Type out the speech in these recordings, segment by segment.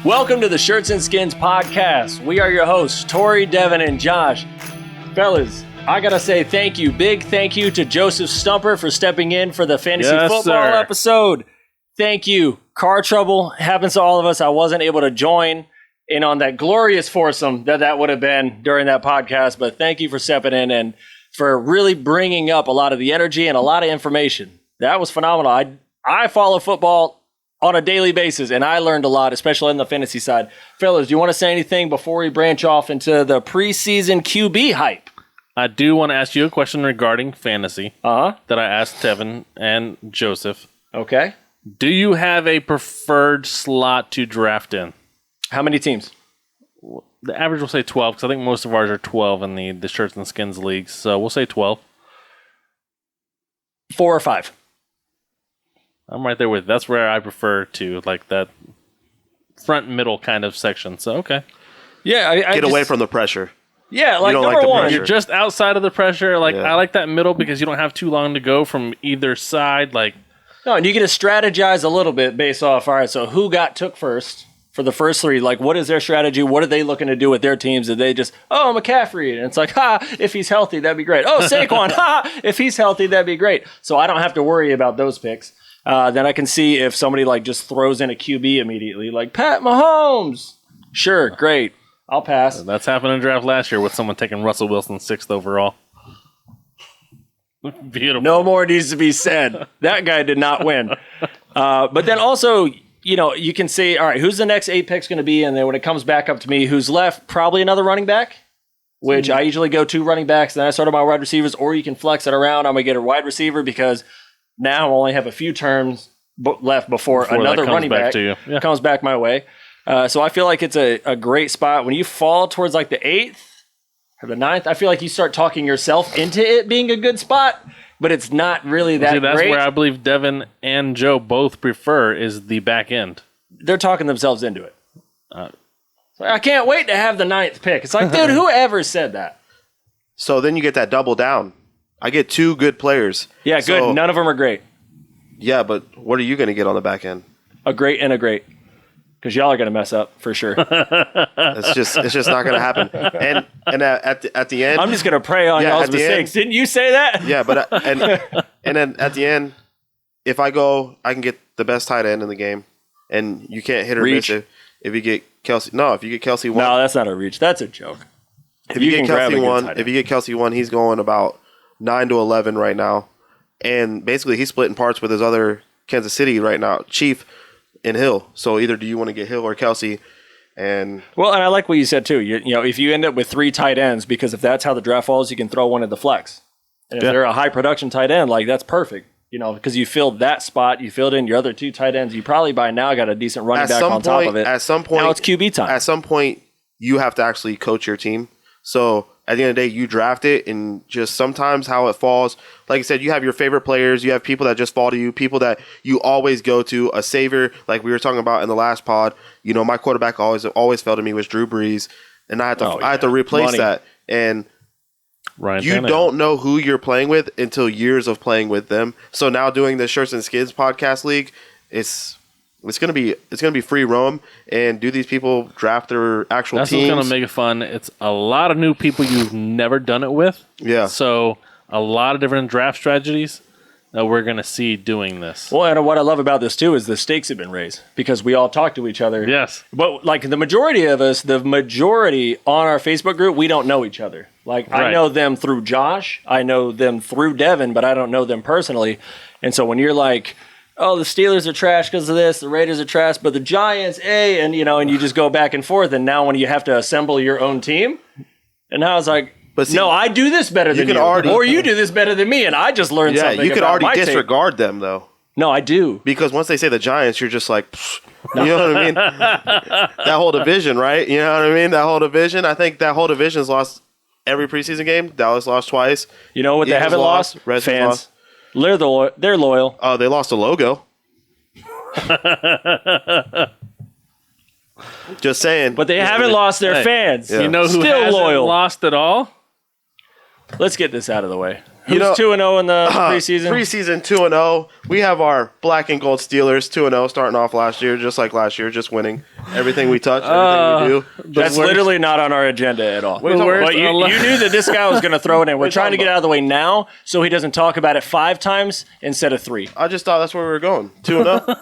Welcome to the Shirts and Skins podcast. We are your hosts, Tori, Devin, and Josh. Fellas, I gotta say big thank you to Joseph Stumper for stepping in for the fantasy football episode. Thank you. Car trouble happens to all of us. I wasn't able to join in on that glorious foursome that would have been during that podcast, but thank you for stepping in and for really bringing up a lot of the energy and a lot of information. That was phenomenal. I follow football on a daily basis, and I learned a lot, especially on the fantasy side. Fellas, do you want to say anything before we branch off into the preseason QB hype? I do want to ask you a question regarding fantasy that I asked Tevin and Joseph. Okay. Do you have a preferred slot to draft in? How many teams? The average will say 12, because I think most of ours are 12 in the Shirts and Skins leagues, so we'll say 12. 4 or 5. I'm right there with that's where I prefer to, like that front middle kind of section. So okay. Yeah, I get away from the pressure. Yeah, like number like one. You're just outside of the pressure. Like I like that middle because you don't have too long to go from either side. Like no, and you get to strategize a little bit based off, all right, so who took first for the first three? Like, what is their strategy? What are they looking to do with their teams? Did they just, McCaffrey? And it's like, if he's healthy, that'd be great. Oh, Saquon, if he's healthy, that'd be great. So I don't have to worry about those picks. Then I can see if somebody like just throws in a QB immediately, like Pat Mahomes. Sure, great. I'll pass. That's happened in draft last year with someone taking Russell Wilson 6th overall. Beautiful. No more needs to be said. That guy did not win. But then also, you can say, all right, who's the next 8 picks going to be? And then when it comes back up to me, who's left? Probably another running back, which I usually go 2 running backs. Then I start on my wide receivers, or you can flex it around. I'm going to get a wide receiver because now I only have a few terms left before another running back comes back my way. So I feel like it's a great spot. When you fall towards like the 8th or the 9th, I feel like you start talking yourself into it being a good spot, but it's not really that great. That's where I believe Devin and Joe both prefer is the back end. They're talking themselves into it. I can't wait to have the 9th pick. It's like, dude, whoever said that? So then you get that double down. I get 2 good players. Yeah, good. So, none of them are great. Yeah, but what are you going to get on the back end? A great and a great. Because y'all are going to mess up for sure. It's just not going to happen. And at the end, I'm just going to prey on y'all's mistakes. Didn't you say that? Yeah, but and then at the end, if I can get the best tight end in the game, and you can't hit or miss it. If you get Kelsey, if you get Kelsey 1, no, that's not a reach. That's a joke. If you get Kelsey 1, he's going about 9 to 11 right now, and basically he's splitting parts with his other Kansas City right now, Chief and Hill. So either do you want to get Hill or Kelsey? And At some point, now it's QB time. At some point, you have to actually coach your team. So at the end of the day, you draft it, and just sometimes how it falls. Like I said, you have your favorite players. You have people that just fall to you, people that you always go to. A savior, like we were talking about in the last pod. My quarterback always fell to me was Drew Brees, and I had to replace that. And Ryan you Tannehill. Don't know who you're playing with until years of playing with them. So now doing the Shirts and Skins podcast league, it's gonna be free roam, and do these people draft their actual teams? That's what's gonna make it fun. It's a lot of new people you've never done it with. Yeah. So a lot of different draft strategies that we're gonna see doing this. Well, and what I love about this too is the stakes have been raised because we all talk to each other. Yes. But like the majority of us, on our Facebook group, we don't know each other. Like I know them through Josh, I know them through Devin, but I don't know them personally. And so when you're like, oh, the Steelers are trash because of this, the Raiders are trash, but the Giants, and you just go back and forth. And now when you have to assemble your own team, and now it's like, but see, no, I do this better than you, or you do this better than me, and I just learned something. Yeah, you could already disregard them though. No, I do. Because once they say the Giants, you're just like, you know what I mean? That whole division, right? You know what I mean? That whole division. I think that whole division's lost every preseason game. Dallas lost twice. You know what they haven't lost? Fans. Lost. They're loyal. Oh, they lost a logo. Just saying. But they haven't lost their fans. Yeah. You know who hasn't lost at all? Let's get this out of the way. Who's 2-0 in the preseason? Preseason 2-0. We have our black and gold Steelers 2-0, starting off last year, just like last year, just winning everything we touch, everything we do. That's literally not on our agenda at all. But you knew that this guy was going to throw it in. We're trying to get out of the way now so he doesn't talk about it 5 times instead of 3. I just thought that's where we were going. 2-0.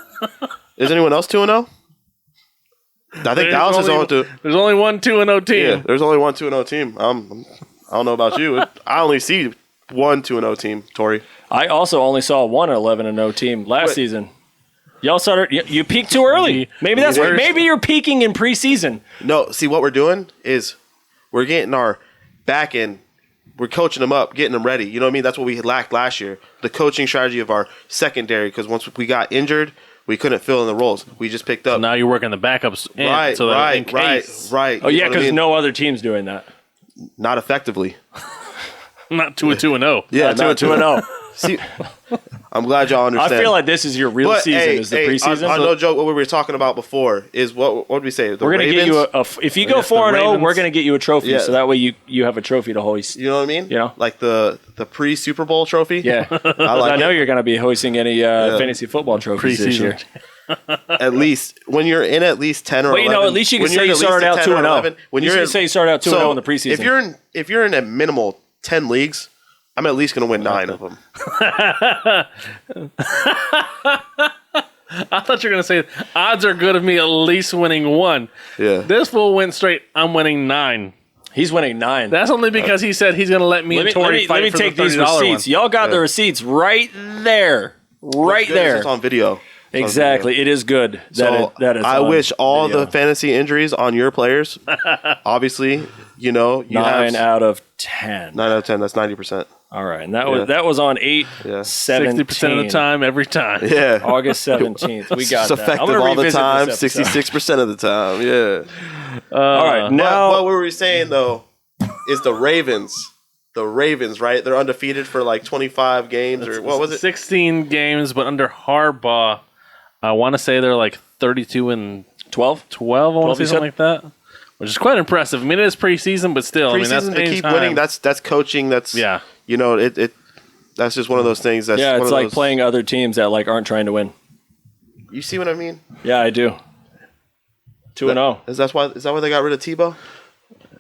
Is anyone else 2-0? I think Dallas is on to. There's only one 2-0 team. Yeah, there's only one 2-0 team. I don't know about you. I only see one 2-0 team, Tori. I also only saw one 11-0 team last season. Y'all started. You peaked too early. Maybe that's what. Maybe you're peaking in preseason. No, see what we're doing is we're getting our back end. We're coaching them up, getting them ready. You know what I mean? That's what we lacked last year. The coaching strategy of our secondary, because once we got injured, we couldn't fill in the roles. We just picked up. Now you're working the backups in. Right, so that in right. Oh yeah, because no other team's doing that. Not effectively. Not 2-2-0. Yeah, not 2-0. See, I'm glad y'all understand. I feel like this is your real season. Is the preseason? I no joke. What we were talking about before is what did we say? We're gonna get you if you go 4-0, we're gonna get you a trophy. Yeah. So that way you have a trophy to hoist. You know what I mean? You know, like the pre Super Bowl trophy. Yeah, I know you're gonna be hoisting any fantasy football trophies this year. At least when you're in at least 10 or 11. But at least you can say you started out 2-0. When you say you started out 2-0 in the preseason. If you're in a minimal 10 leagues, I'm at least going to win 9 of them. I thought you were going to say odds are good of me at least winning 1. Yeah. This fool went straight. I'm winning 9. He's winning 9. That's only because he said he's going to let me and Tori fight. Let me take these receipts. Y'all got the receipts right there. Right there. It's on video. Exactly. It is good. I wish all the fantasy injuries on your players. Obviously, you 9 out of 10. 9 out of 10. That's 90%. All right, and that was on 8/17. 60% of the time, every time. Yeah, August 17th. We got it's that. effective all the time. 66% of the time. Yeah. All right, now what were we saying though? Is the Ravens? The Ravens, right? They're undefeated for like 25 games, or what was it? 16 games, but under Harbaugh, I want to say they're like 32-12. 12. I want to say something like that. Which is quite impressive. I mean, it is preseason, but still, Preseason, that's to keep winning. That's coaching. That's that's just one of those things. That's it's like playing other teams that like aren't trying to win. You see what I mean? Yeah, I do. 2-0. Is that why they got rid of Tebow?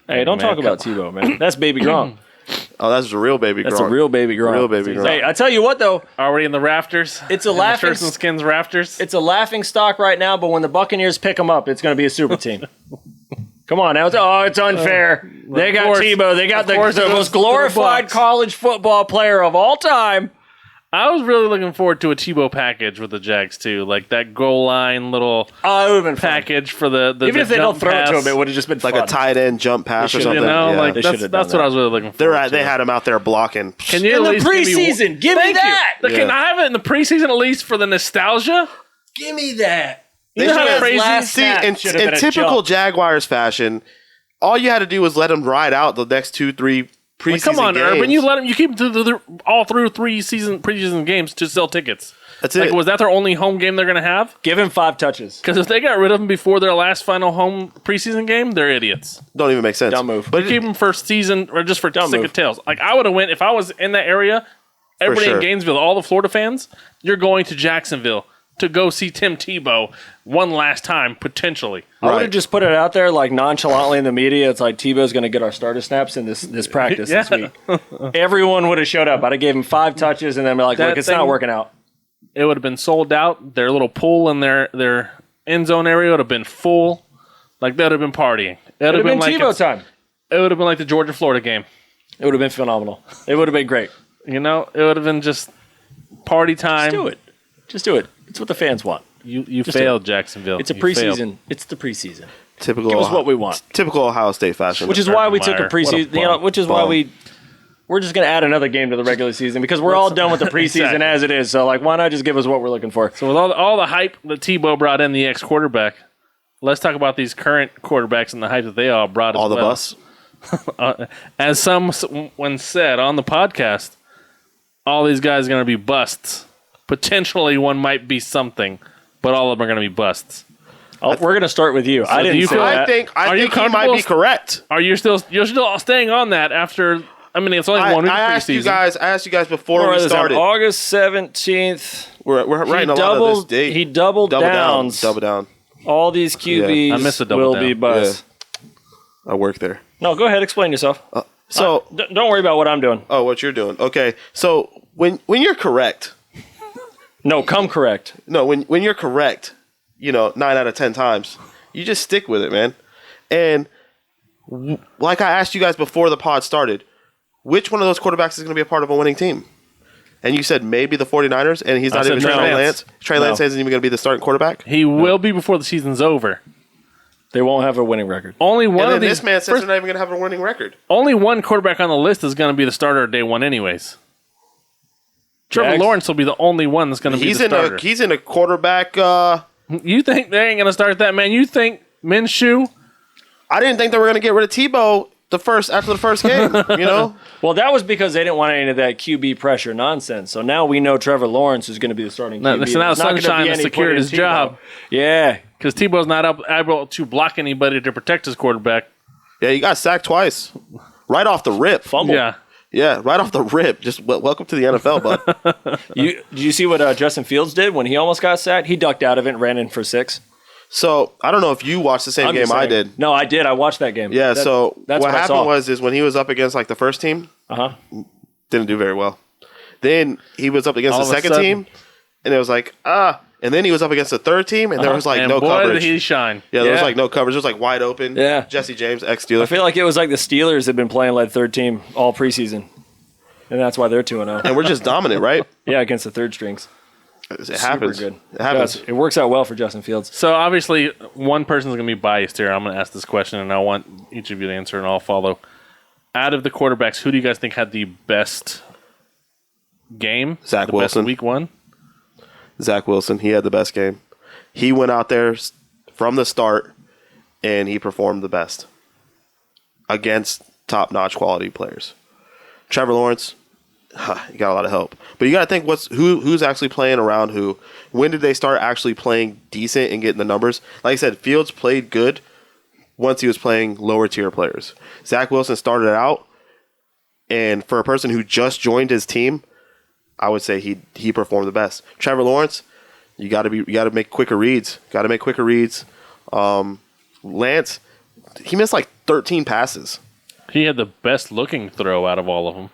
Hey, don't talk about Tebow, man. That's baby Gronk. Oh, that's a real baby Gronk. That's a real baby Gronk. Real baby Gronk. Hey, I tell you what though, already in the rafters. It's a laughing Shirts and Skins rafters. It's a laughing stock right now, but when the Buccaneers pick them up, it's going to be a super team. Come on now. It's unfair. They got Tebow. They got the most glorified college football player of all time. I was really looking forward to a Tebow package with the Jags too, like that goal line little it would have been package for the even if they don't throw it to him, it would have just been like fun. a tight end jump pass or something. That's what I was really looking for. They had him out there blocking. Can you in the preseason? Give me that. Can I have it in the preseason at least for the nostalgia? Give me that. You know how crazy? See, in typical Jaguars fashion, all you had to do was let him ride out the next 2-3 preseason come on, games. Urban. You keep him all through 3 preseason games to sell tickets. That's it. Was that their only home game they're going to have? Give him 5 touches. Because if they got rid of him before their last final home preseason game, they're idiots. Don't even make sense. Dumb move. But keep him for season or just for sick of tails. Like I would have went if I was in that area. Everybody in Gainesville, all the Florida fans, you're going to Jacksonville to go see Tim Tebow one last time, potentially. I would have just put it out there like nonchalantly in the media. It's like Tebow's going to get our starter snaps in this practice this week. Everyone would have showed up. I'd have gave him 5 touches and then be like, look, it's not working out. It would have been sold out. Their little pool in their end zone area would have been full. Like they would have been partying. It would have been like Tebow time. It would have been like the Georgia-Florida game. It would have been phenomenal. It would have been great. It would have been just party time. Just do it. It's what the fans want. You failed, Jacksonville. It's a preseason. It's the preseason. Typical. Give us what we want. Typical Ohio State fashion. Which is why we took a preseason. Which is why we're just going to add another game to the regular season because we're all done with the preseason as it is. So why not just give us what we're looking for? So with all the hype that Tebow brought in, the ex-quarterback, let's talk about these current quarterbacks and the hype that they all brought. All the bus. As someone said on the podcast, all these guys are going to be busts. Potentially one might be something, but all of them are going to be busts. We're going to start with you. So I didn't say that. I think he might be correct. You're still staying on that after I mean, it's only 1 week I asked preseason. I asked you guys before we started. August 17th. We're writing a lot of this date. He doubled down. Double down. All these QBs I missed the double will down. be bust. I work there. No, go ahead. Explain yourself. Don't worry about what I'm doing. Oh, what you're doing. Okay. So when you're correct. No, come correct. No, when you're correct, 9 out of 10 times, you just stick with it, man. And like I asked you guys before the pod started, which one of those quarterbacks is going to be a part of a winning team? And you said maybe the 49ers, and he's not even Trey Lance. Trey Lance isn't even going to be the starting quarterback? He will be before the season's over. They won't have a winning record. Only one and of these. This man says they're not even going to have a winning record. Only one quarterback on the list is going to be the starter day one, anyways. Trevor Lawrence will be the only one that's going to be the starter. He's in a quarterback. You think they ain't going to start that, man? You think Minshew? I didn't think they were going to get rid of Tebow after the first game. Well, that was because they didn't want any of that QB pressure nonsense. So now we know Trevor Lawrence is going to be the starting QB. So now Sunshine has secured his job. Yeah. Because Tebow's not able to block anybody to protect his quarterback. Yeah, he got sacked twice. Right off the rip. Fumble. Yeah, right off the rip. Just welcome to the NFL, bud. Did you see what Justin Fields did when he almost got sacked? He ducked out of it and ran in for 6. So, I don't know if you watched the same game I did. No, I did. I watched that game. Yeah, that's what happened was when he was up against the first team, didn't do very well. Then he was up against the second team, and it was and then he was up against the third team, and there was no coverage. Did he shine. Yeah, there was no coverage. It was wide open. Yeah. Jesse James, ex-Steeler. I feel like it was like the Steelers had been playing like third team all preseason. And that's why they're 2-0. And we're just dominant, right? Yeah, against the third strings. It happens. Super good. It happens. It works out well for Justin Fields. So obviously, one person's going to be biased here. I'm going to ask this question, and I want each of you to answer, and I'll follow. Out of the quarterbacks, who do you guys think had the best game? Zach Wilson. Best week 1? Zach Wilson. He had the best game. He went out there from the start, and he performed the best against top-notch quality players. Trevor Lawrence, you got a lot of help. But you got to think who's actually playing around who. When did they start actually playing decent and getting the numbers? Like I said, Fields played good once he was playing lower tier players. Zach Wilson started out, and for a person who just joined his team, I would say he performed the best. Trevor Lawrence, you got to make quicker reads. Lance, he missed 13 passes. He had the best looking throw out of all of them.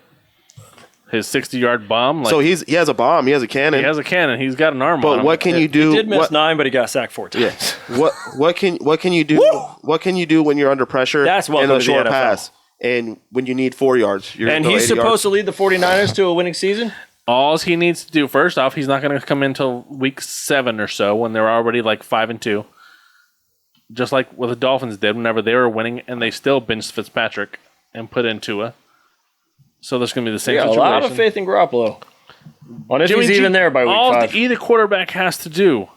His 60-yard bomb. So he has a bomb. He has a cannon. He has a cannon. He's got an arm on him. But what can you do? He did miss 9, but he got sacked 4 times. Yeah. What can you do? What can you do when you're under pressure in a short pass? And when you need 4 yards, and he's supposed to lead the 49ers to a winning season? All he needs to do, first off, he's not going to come in until week 7 or so when they're already 5-2. Just like what the Dolphins did whenever they were winning, and they still benched Fitzpatrick and put in Tua. So there's going to be the same situation. A lot of faith in Garoppolo. If he's even there by week 5. All either quarterback has to do.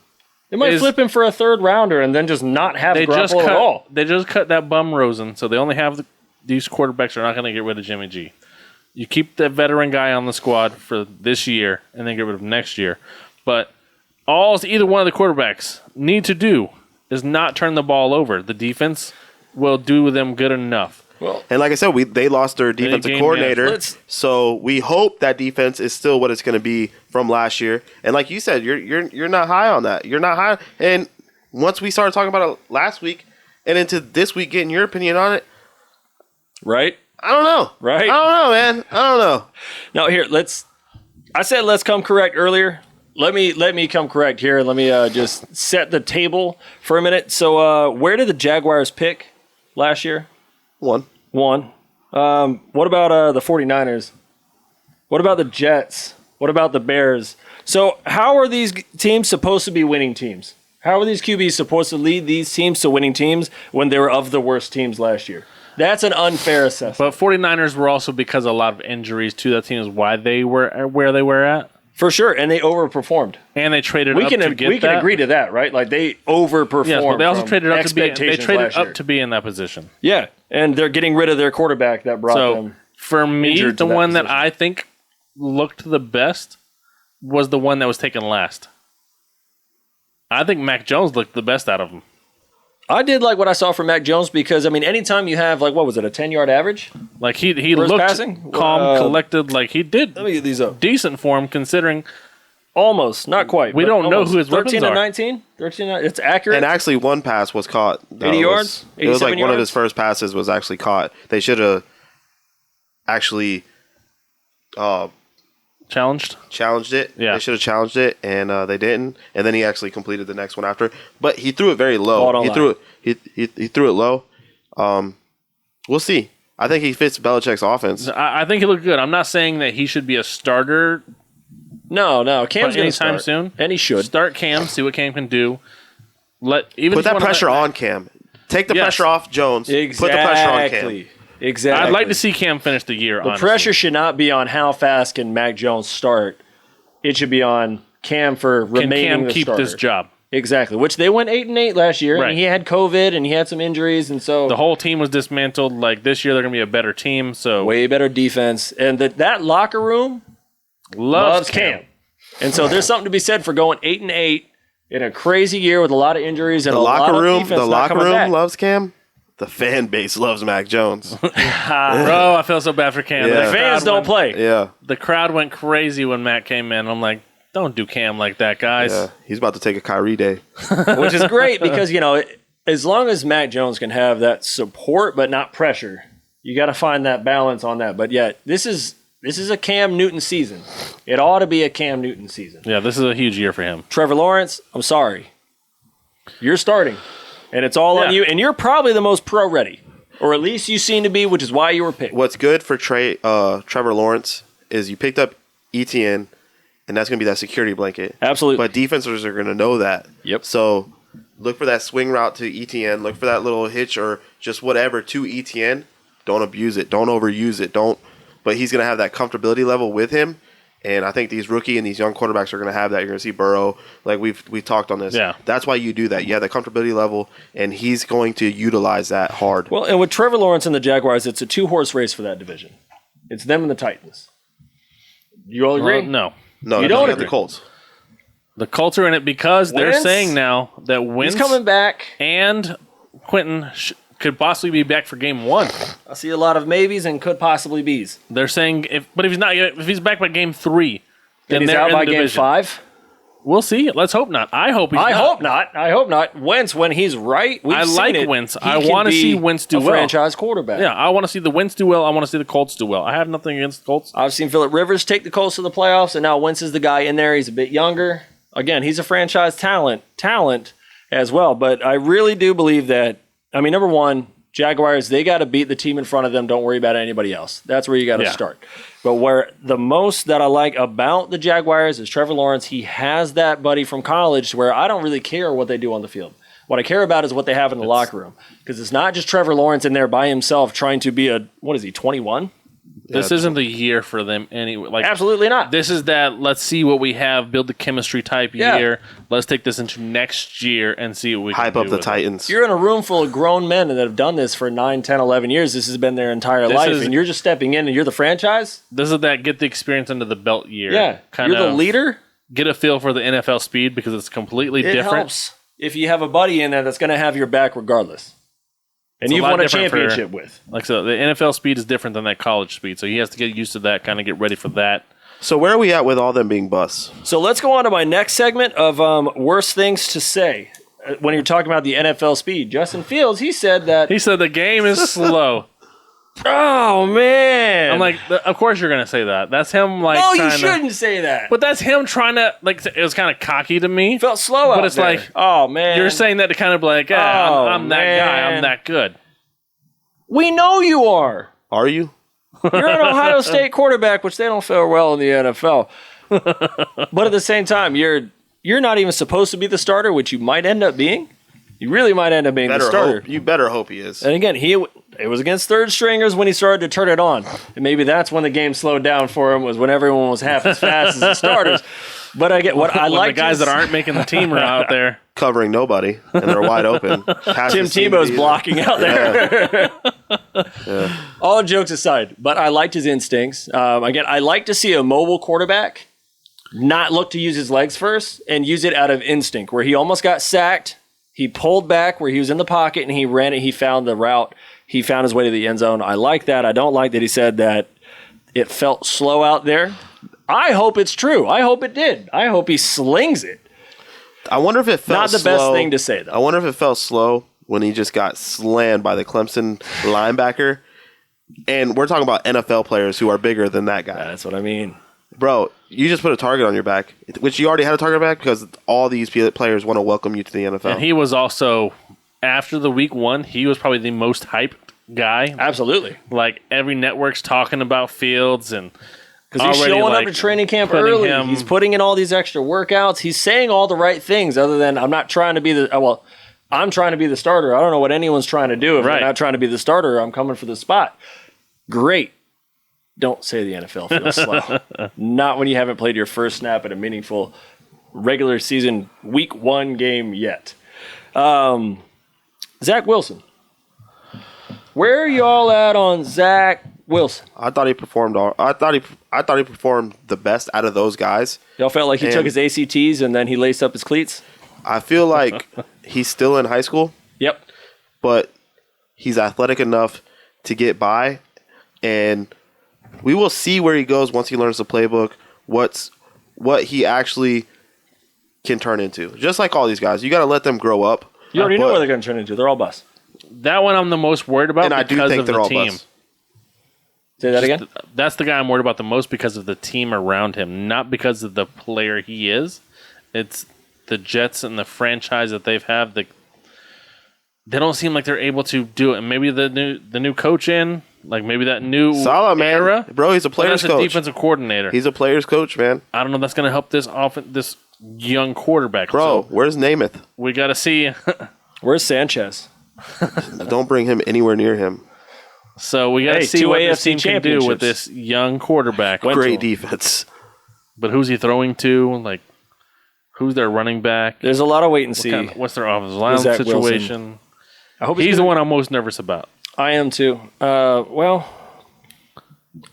They might flip him for a third rounder and then just not have Garoppolo at all. They just cut that bum Rosen, so they only have these quarterbacks are not going to get rid of Jimmy G. You keep that veteran guy on the squad for this year and then get rid of him next year. But all either one of the quarterbacks need to do is not turn the ball over. The defense will do them good enough. Well, and like I said, they lost their defensive coordinator, so we hope that defense is still what it's going to be from last year. And like you said, you're not high on that. You're not high. And once we started talking about it last week and into this week, getting your opinion on it, right? I don't know. Right? I don't know, man. I don't know. No, here I said let's come correct earlier. Let me come correct here. Let me just set the table for a minute. So, where did the Jaguars pick last year? 1. What about the 49ers? What about the Jets? What about the Bears? So how are these teams supposed to be winning teams? How are these QBs supposed to lead these teams to winning teams when they were of the worst teams last year? That's an unfair assessment. But 49ers were also because of a lot of injuries to that team is why they were where they were at. For sure, and they overperformed. And they traded up to get that. We can agree to that, right? They overperformed. Yes, but they also traded up to be in that position. Yeah, and they're getting rid of their quarterback that brought them. For me, the one that I think looked the best was the one that was taken last. I think Mac Jones looked the best out of them. I did like what I saw from Mac Jones because, I mean, anytime you have, like, what was it, a 10-yard average? Like, he looked passing? calm, collected. Like, he did Let me get these up. decent for him considering Almost. Not quite. we don't know who his 13 weapons and are. 19? 13 and 19. It's accurate. And actually, one pass was caught. 80 yards? It was like 87 one of yards? his first passes was actually caught. They should have actually Challenged. challenged it. Yeah. They should have challenged it, and they didn't. And then he actually completed the next one after. But he threw it very Ball low. don't He lie. threw it. He threw it low. We'll see. I think he fits Belichick's offense. I think he looked good. I'm not saying that he should be a starter No. Cam's going to anytime start. soon. And he should. Start Cam, see what Cam can do. Put Put that pressure on Cam. Take the Yes. pressure off Jones. Exactly. Put the pressure on Cam. Exactly. I'd like to see Cam finish the year. The pressure should not be on how fast can Mac Jones start. It should be on Cam for Can remaining Cam the keep starter. this job? Exactly. Which they went 8-8 last year, Right. and he had COVID and he had some injuries, and so The whole team was dismantled. Like this year, they're going to be a better team. So way better defense. And that locker room loves Cam. And so there's something to be said for going 8-8 in a crazy year with a lot of injuries and The a lot locker of room. defense The not locker coming room back. loves Cam. The fan base loves Mac Jones. Bro, I feel so bad for Cam. Yeah. The Fans crowd don't went- play. Yeah. The crowd went crazy when Matt came in. I'm like, don't do Cam like that, guys. Yeah. He's about to take a Kyrie day. Which is great because, as long as Mac Jones can have that support but not pressure, you got to find that balance on that. But yet, this is a Cam Newton season. It ought to be a Cam Newton season. Yeah, this is a huge year for him. Trevor Lawrence, I'm sorry. You're starting, and it's all on Yeah. you, and you're probably the most pro-ready, or at least you seem to be, which is why you were picked. What's good for Trevor Lawrence is you picked up ETN, and that's going to be that security blanket. Absolutely. But defenses are going to know that. Yep. So look for that swing route to ETN. Look for that little hitch or just whatever to ETN. Don't abuse it. Don't overuse it. But he's going to have that comfortability level with him. And I think these rookie and these young quarterbacks are going to have that. You're going to see Burrow, like we've talked on this. Yeah. That's why you do that. You have that comfortability level, and he's going to utilize that hard. Well, and with Trevor Lawrence and the Jaguars, it's a two-horse race for that division. It's them and the Titans. You all agree? No. No, you don't don't got agree. the Colts. The Colts are in it because they're Wentz? saying now that Wentz He's coming back. and Quentin could possibly be back for game 1. I see a lot of maybes and could possibly be's. They're saying if he's back by game 3, then And he's they're out in by the game division. 5. We'll see. Let's hope not. I hope he's I not. hope not. Wentz, when he's right, we've I seen like it, Wentz. he I can wanna be see Wentz do a well. franchise quarterback. Yeah, I want to see the Wentz do well. I want to see the Colts do well. I have nothing against the Colts. I've seen Phillip Rivers take the Colts to the playoffs, and now Wentz is the guy in there. He's a bit younger. Again, he's a franchise talent as well. But I really do believe that, number one, Jaguars, they got to beat the team in front of them. Don't worry about anybody else. That's where you got to Yeah. start. But where the most that I like about the Jaguars is Trevor Lawrence. He has that buddy from college where I don't really care what they do on the field. What I care about is what they have in the locker room. Because it's not just Trevor Lawrence in there by himself trying to be 21? This isn't the year for them anyway. Like Absolutely not. this is that let's see what we have, build the chemistry type Yeah. year. Let's take this into next year and see what we Hype can up do the with it. Titans. You're in a room full of grown men that have done this for 9, 10, 11 years. This has been their entire This life, is- and you're just stepping in and you're the franchise? This is that get the experience under the belt year. Yeah. Kind You're of the leader? get a feel for the NFL speed because it's completely It different. helps if you have a buddy in there that's going to have your back regardless. And It's a you've lot won a different for- championship with. Like so, the NFL speed is different than that college speed, so he has to get used to that, kind of get ready for that. So where are we at with all them being busts? So let's go on to my next segment of worst things to say. When you're talking about the NFL speed, Justin Fields, he said that, He said the game is slow. oh, man. I'm like, of course you're gonna say that. That's him like. no, you trying to- shouldn't say that. But that's him trying to like. It was kind of cocky to me. Felt slow out But it's there. like, oh, man. You're saying that to kind of be like, yeah, Oh, I'm that guy. I'm man. that good. We know you are. Are you? You're an Ohio State quarterback, which they don't fare well in the NFL. But at the same time, you're not even supposed to be the starter, which you might end up being. You really might end up being the starter. You better hope he is. And again, it was against third stringers when he started to turn it on. And maybe that's when the game slowed down for him, was when everyone was half as fast as the starters. But I get what I When like. the guys that aren't making the team are out there. Covering nobody, and they're wide open. Tim Tebow's blocking out there. All jokes aside, but I liked his instincts. Again, I like to see a mobile quarterback not look to use his legs first and use it out of instinct, where he almost got sacked. He pulled back where he was in the pocket and he ran it. He found the route. He found his way to the end zone. I like that. I don't like that he said that it felt slow out there. I hope it's true. I hope it did. I hope he slings it. I wonder if it felt Not the slow. best thing to say, though. I wonder if it felt slow when he just got slammed by the Clemson linebacker. And we're talking about NFL players who are bigger than that guy. That's what I mean. Bro, you just put a target on your back, which you already had a target back because all these players want to welcome you to the NFL. And he was also, after the week 1, he was probably the most hyped guy. Absolutely. Like, every network's talking about Fields and because he's showing up to training camp early. He's putting in all these extra workouts. He's saying all the right things other than I'm not trying to be I'm trying to be the starter. I don't know what anyone's trying to do. If they're not trying to be the starter, I'm coming for the spot. Great. Don't say the NFL feels slow. Not when you haven't played your first snap at a meaningful regular season week 1 game yet. Zach Wilson. Where are y'all at on Zach Wilson? I thought he performed I thought he performed the best out of those guys. Y'all felt like he took his ACTs and then he laced up his cleats? I feel like he's still in high school. Yep. But he's athletic enough to get by, and we will see where he goes once he learns the playbook, what he actually can turn into. Just like all these guys. You got to let them grow up. You already know what they're going to turn into. They're all busts. That one I'm the most worried about because of the team. Say that again? That's the guy I'm worried about the most because of the team around him, not because of the player he is. It's the Jets and the franchise that they've had. They don't seem like they're able to do it. And maybe the new coach maybe that new era. Bro, he's a player's coach. A defensive coordinator. He's a player's coach, man. I don't know if that's going to help this young quarterback. Bro, where's Namath? We got to see. Where's Sanchez? Don't bring him anywhere near him. So we got to see what this team can do with this young quarterback. Great defense. But who's he throwing to? Like, who's their running back? There's a lot of wait and see. What's their offensive line situation? I hope he's the one I'm most nervous about. I am too. I'm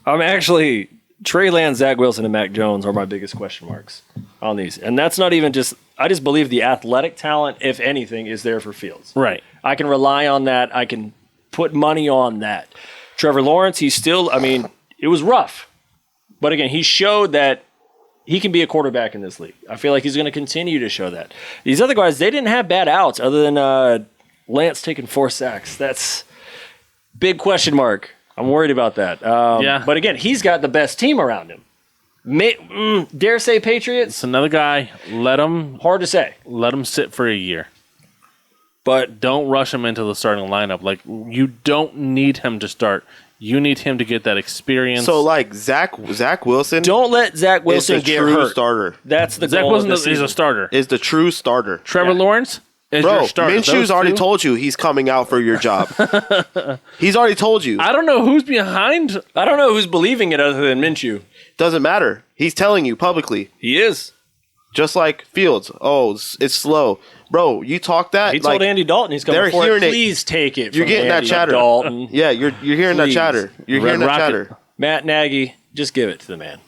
actually Trey Lance, Zach Wilson, and Mac Jones are my biggest question marks on these. And that's not even just – I just believe the athletic talent, if anything, is there for Fields. Right. I can rely on that. I can put money on that. Trevor Lawrence, he's still – I mean, it was rough. But, again, he showed that he can be a quarterback in this league. I feel like he's going to continue to show that. These other guys, they didn't have bad outs other than Lance taking 4 sacks. That's big question mark. I'm worried about that. But again, he's got the best team around him. Dare say Patriots? It's another guy. Hard to say. Let him sit for a year. But don't rush him into the starting lineup. Like, you don't need him to start. You need him to get that experience. So, like, Zach Wilson. Don't let Zach Wilson get hurt. Starter. That's the Zach goal. Wilson is a starter. Is the true starter. Trevor Lawrence is your starter. Minshew's already told you he's coming out for your job. He's already told you. I don't know who's behind. I don't know who's believing it other than Minshew. Doesn't matter. He's telling you publicly. He is. Just like Fields. Oh, it's slow. Bro, you talk that. He told Andy Dalton he's coming for it. Please take it. You're getting Andy that chatter. Dalton. Yeah, you're hearing that chatter. You're hearing that chatter. Matt Nagy, just give it to the man.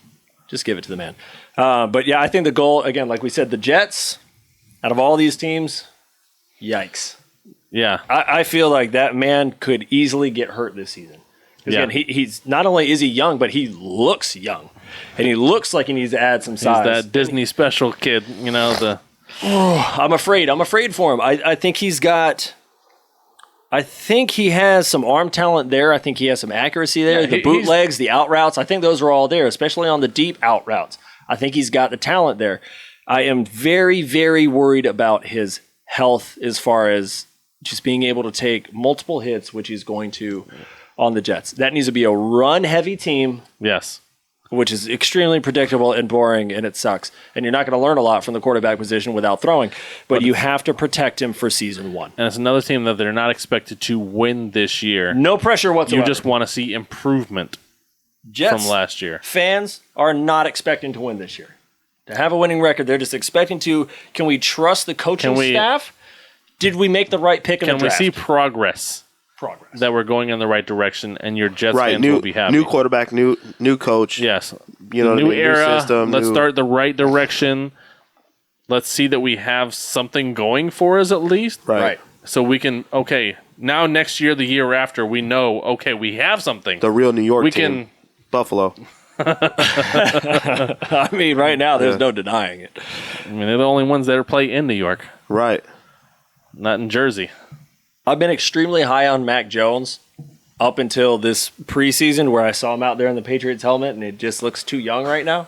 Just give it to the man. But yeah, I think the goal, again, like we said, the Jets, out of all these teams, yikes. Yeah. I feel like that man could easily get hurt this season. Again, he's not only is he young, but he looks young. And he looks like he needs to add some size. He's that Disney special kid, I'm afraid for him. I think he has some arm talent there. I think he has some accuracy there. The bootlegs, the out routes, I think those are all there, especially on the deep out routes. I think he's got the talent there. I am very, very worried about his health as far as just being able to take multiple hits, which he's going to on the Jets. That needs to be a run-heavy team. Yes. Which is extremely predictable and boring, and it sucks. And you're not going to learn a lot from the quarterback position without throwing, but you have to protect him for season 1. And it's another team that they're not expected to win this year. No pressure whatsoever. You just want to see improvement Jets from last year. Fans are not expecting to win this year. To have a winning record, they're just expecting to, can we trust the coaching staff? Did we make the right pick in the draft? Can we see progress? That we're going in the right direction, and your Jets fans will be happy. New quarterback, new coach. Yes. You know, new what I mean? era. New system. Let's start the right direction. let's see that we have something going for us at least. Right. So we can, now next year, the year after, we know, we have something. The real New York we team. can. Buffalo. I mean, right now, there's no denying it. I mean, they're the only ones that play in New York, Right. not in Jersey. I've been extremely high on Mac Jones up until this preseason where I saw him out there in the Patriots helmet, and it just looks too young right now.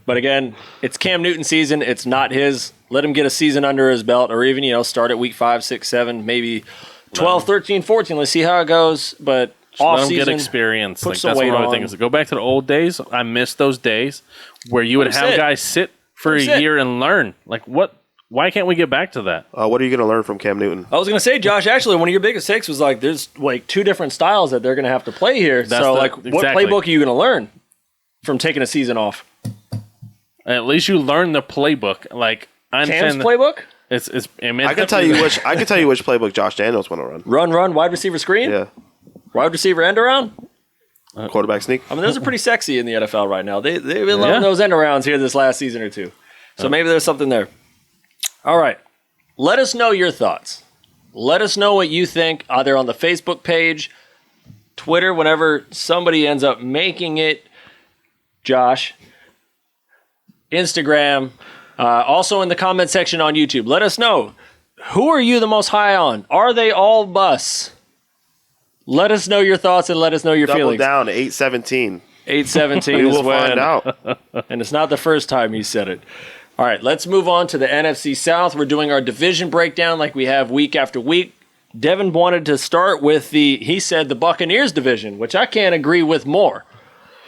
But again, it's Cam Newton season. It's not his. Let him get a season under his belt, or even, start at week 5, 6, 7, maybe 12, 13, 14. Let's see how it goes. But off Let them season, get experience. put some That's one weight of the on. things. Go back to the old days. I miss those days where you would have guys sit for a year and learn. Like, what? Why can't we get back to that? What are you going to learn from Cam Newton? I was going to say, Josh, actually, one of your biggest takes was there's 2 different styles that they're going to have to play here. What playbook are you going to learn from taking a season off? At least you learn the playbook. Like, I Cam's understand playbook? I can tell you which playbook Josh Daniels want to run. Run, wide receiver screen? Yeah. Wide receiver end around? Quarterback sneak. I mean, those are pretty sexy in the NFL right now. They've been loving those end arounds here this last season or two. So maybe there's something there. All right. Let us know your thoughts. Let us know what you think either on the Facebook page, Twitter, whenever somebody ends up making it, Josh, Instagram, also in the comment section on YouTube. Let us know. Who are you the most high on? Are they all busts? Let us know your thoughts and let us know your Double feelings. down to 8-17. 8-17 We is will when, find out. and it's not the first time you said it. All right, let's move on to the NFC South. We're doing our division breakdown like we have week after week. Devin wanted to start with the Buccaneers division, which I can't agree with more.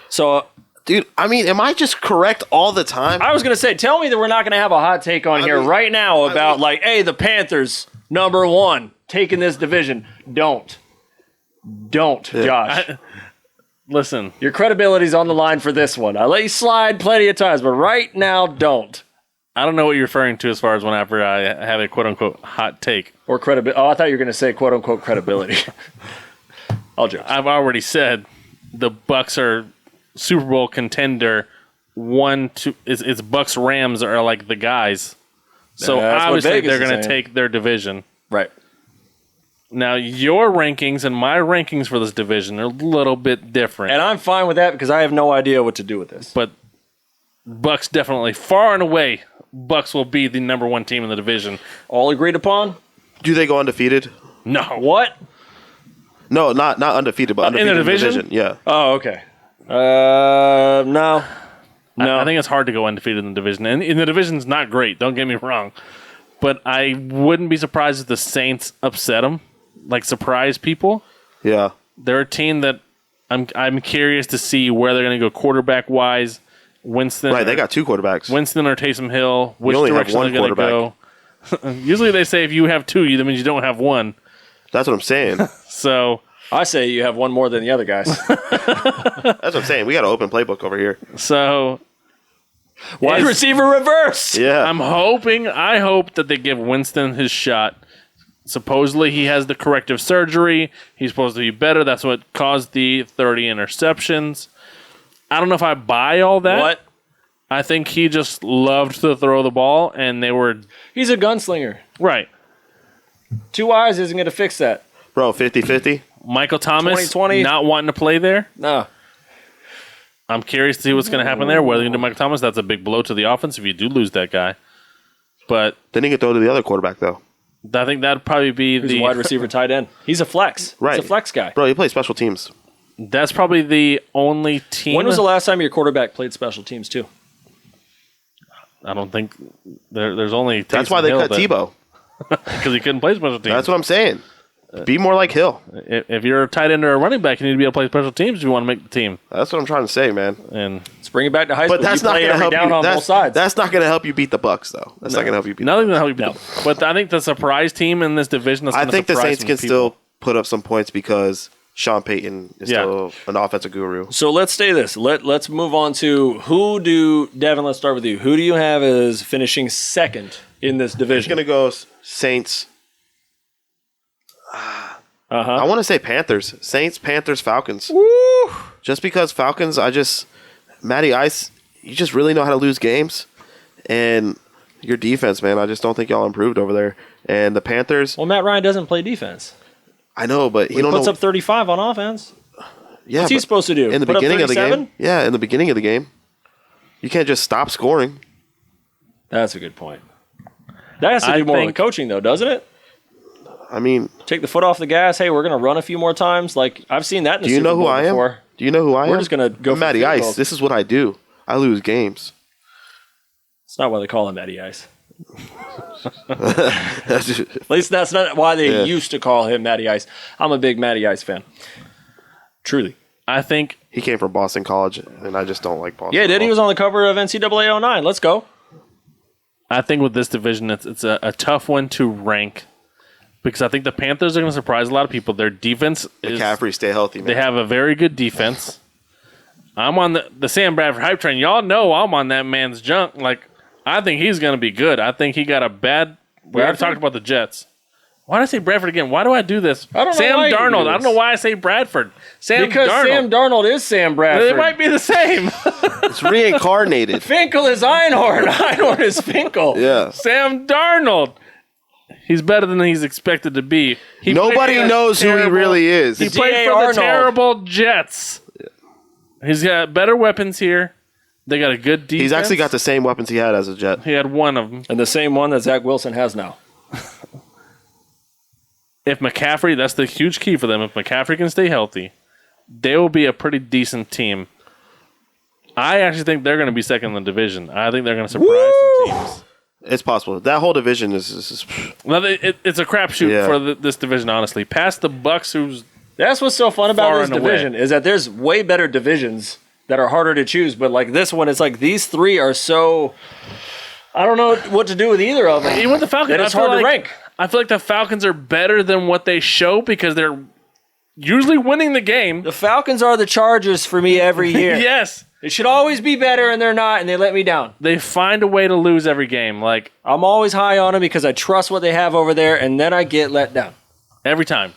So, Dude, I mean, am I just correct all the time? I was going to say, tell me that we're not going to have a hot take on here right now about hey, the Panthers, number 1, taking this division. Don't, Josh. Listen. Your credibility's on the line for this one. I let you slide plenty of times, but right now, don't. I don't know what you're referring to as far as whenever I have a quote-unquote hot take. Or credibility. Oh, I thought you were going to say quote-unquote credibility. I'll joke. I've already said the Bucs are Super Bowl contender. It's Bucs Rams are like the guys. So obviously they're going to take their division. Right. Now your rankings and my rankings for this division are a little bit different. And I'm fine with that because I have no idea what to do with this. But Bucs definitely, far and away, Bucs will be the number 1 team in the division. All agreed upon? Do they go undefeated? No. What? No, not undefeated, but undefeated in the division? Yeah. Oh, okay. No. I think it's hard to go undefeated in the division. And the division's not great, don't get me wrong. But I wouldn't be surprised if the Saints upset them, like surprise people. Yeah. They're a team that I'm curious to see where they're going to go quarterback-wise. Winston. Right, they got 2 quarterbacks. Winston or Taysom Hill. Which only have direction one they're going to go. Usually they say if you have 2, that means you don't have 1. That's what I'm saying. So I say you have one more than the other guys. That's what I'm saying. We got an open playbook over here. So wide receiver reverse. Yeah. I hope that they give Winston his shot. Supposedly he has the corrective surgery. He's supposed to be better. That's what caused the 30 interceptions. I don't know if I buy all that. What? I think he just loved to throw the ball, and they were... He's a gunslinger. Right. 2 eyes isn't going to fix that. Bro, 50-50. Michael Thomas 2020. not wanting to play there. No. I'm curious to see what's going to happen there. Whether you do Michael Thomas, that's a big blow to the offense if you do lose that guy. But Then he can throw to the other quarterback, though. I think that'd probably be He's a wide receiver tight end. He's a flex. Right. He's a flex guy. Bro, he plays special teams. That's probably the only team. When was the last time your quarterback played special teams, too? I don't think there's only. That's why they cut Tebow. Because he couldn't play special teams. That's what I'm saying. Be more like Hill. If you're a tight end or a running back, you need to be able to play special teams if you want to make the team. That's what I'm trying to say, man. And Let's bring it back to high school. But that's you not play going to every help down you. on both sides. That's not going to help you beat the Bucs, though. That's not going to help you beat. Nothing's going to help you beat them. But I think the surprise team in this division. I think the Saints can still put up some points because Sean Payton is still an offensive guru. So let's stay this. Let's move on to Devin, let's start with you. Who do you have as finishing second in this It's division? going to go Saints. I want to say Panthers. Saints, Panthers, Falcons. Woo! Just because Falcons, Matty Ice, you just really know how to lose games. And Your defense, man. I just don't think y'all improved over there. And the Panthers. Well, Matt Ryan doesn't play defense. I know, but he puts up 35 on offense. Yeah, what's he supposed to do? In the beginning of the game. Yeah, in the beginning of the game. You can't just stop scoring. That's a good point. That has to do more with coaching, though, doesn't it? I mean, take the foot off the gas. Hey, we're going to run a few more times. Like I've seen that in the Super Bowl before. Do you know who I am? We're just going to go. I'm Matty Ice. This is what I do. I lose games. It's not why they call him Matty Ice. At least that's not why they used to call him Matty Ice. I'm a big Matty Ice fan. Truly. I think he came from Boston College, and I just don't like Boston. Yeah, he was on the cover of NCAA 09. Let's go. I think with this division, it's a tough one to rank because I think the Panthers are going to surprise a lot of people. Their defense McCaffrey, stay healthy, man. They have a very good defense. I'm on the Sam Bradford hype train. Y'all know I'm on that man's junk. Like, I think he's going to be good. I think he got a bad... We already talked about the Jets. Why did I say Bradford again? Why do I do this? I don't know. Sam Darnold. I don't know why I say Bradford. Because Sam Darnold is Sam Bradford. They might be the same. It's reincarnated. Finkel is Einhorn. Einhorn is Finkel. Yeah. Sam Darnold. He's better than he's expected to be. Nobody knows who he really is. He played for the terrible Jets. He's got better weapons here. They got a good defense. He's actually got the same weapons he had as a Jet. He had one of them. And the same one that Zach Wilson has now. If McCaffrey, that's the huge key for them. If McCaffrey can stay healthy, they will be a pretty decent team. I actually think they're going to be second in the division. I think they're going to surprise some teams. It's possible. That whole division is well, it's a crapshoot for this division, honestly. Past the Bucks, who's that's what's so fun about this division is that there's way better divisions that are harder to choose. But like this one, it's like these three are so. I don't know what to do with either of them. Even with the Falcons, it's hard to rank. I feel like the Falcons are better than what they show because they're usually winning the game. The Falcons are the Chargers for me every year. Yes. They should always be better, and they're not, and they let me down. They find a way to lose every game. Like I'm always high on them because I trust what they have over there, and then I get let down. Every time.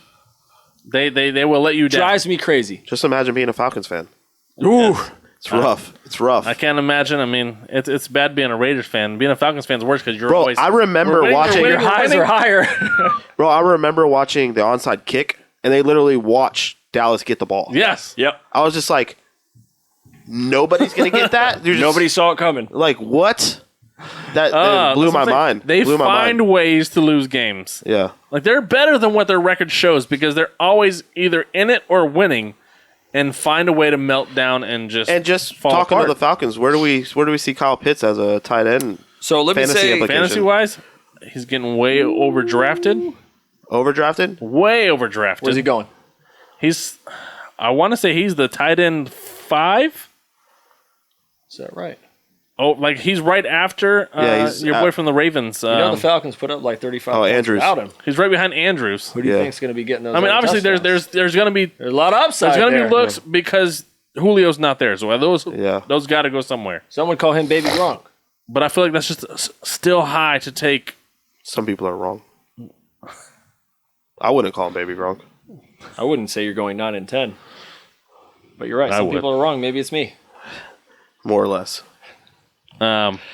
They will let you down. Drives me crazy. Just imagine being a Falcons fan. Ooh. It's rough. It's rough. I can't imagine. I mean, it's bad being a Raiders fan. Being a Falcons fan is worse because you're always... I remember watching... Your highs are higher. Bro, I remember watching the onside kick, and they literally watched Dallas get the ball. Yes. Yep. I was just like, nobody's going to get that? Nobody saw it coming. Like, what? That blew my mind. They find ways to lose games. Yeah. Like, they're better than what their record shows because they're always either in it or winning. And find a way to melt down and just fall talking apart. to the Falcons. Where do we see Kyle Pitts as a tight end? So let me say, fantasy wise, he's getting way overdrafted. Overdrafted? Way overdrafted. Where's he going? I want to say he's the tight end 5. Is that right? Oh, like he's right after your boy from the Ravens. You know the Falcons put up like 35 points Andrews. Without him. He's right behind Andrews. Who do you think's going to be getting those? I mean, obviously there's going to be a lot of upside. There's going to be looks because Julio's not there, so those got to go somewhere. Someone call him Baby Gronk. But I feel like that's just still high to take. Some people are wrong. I wouldn't call him Baby Gronk. I wouldn't say you're going 9 and 10. But you're right. Some people are wrong. Maybe it's me. More or less. Finish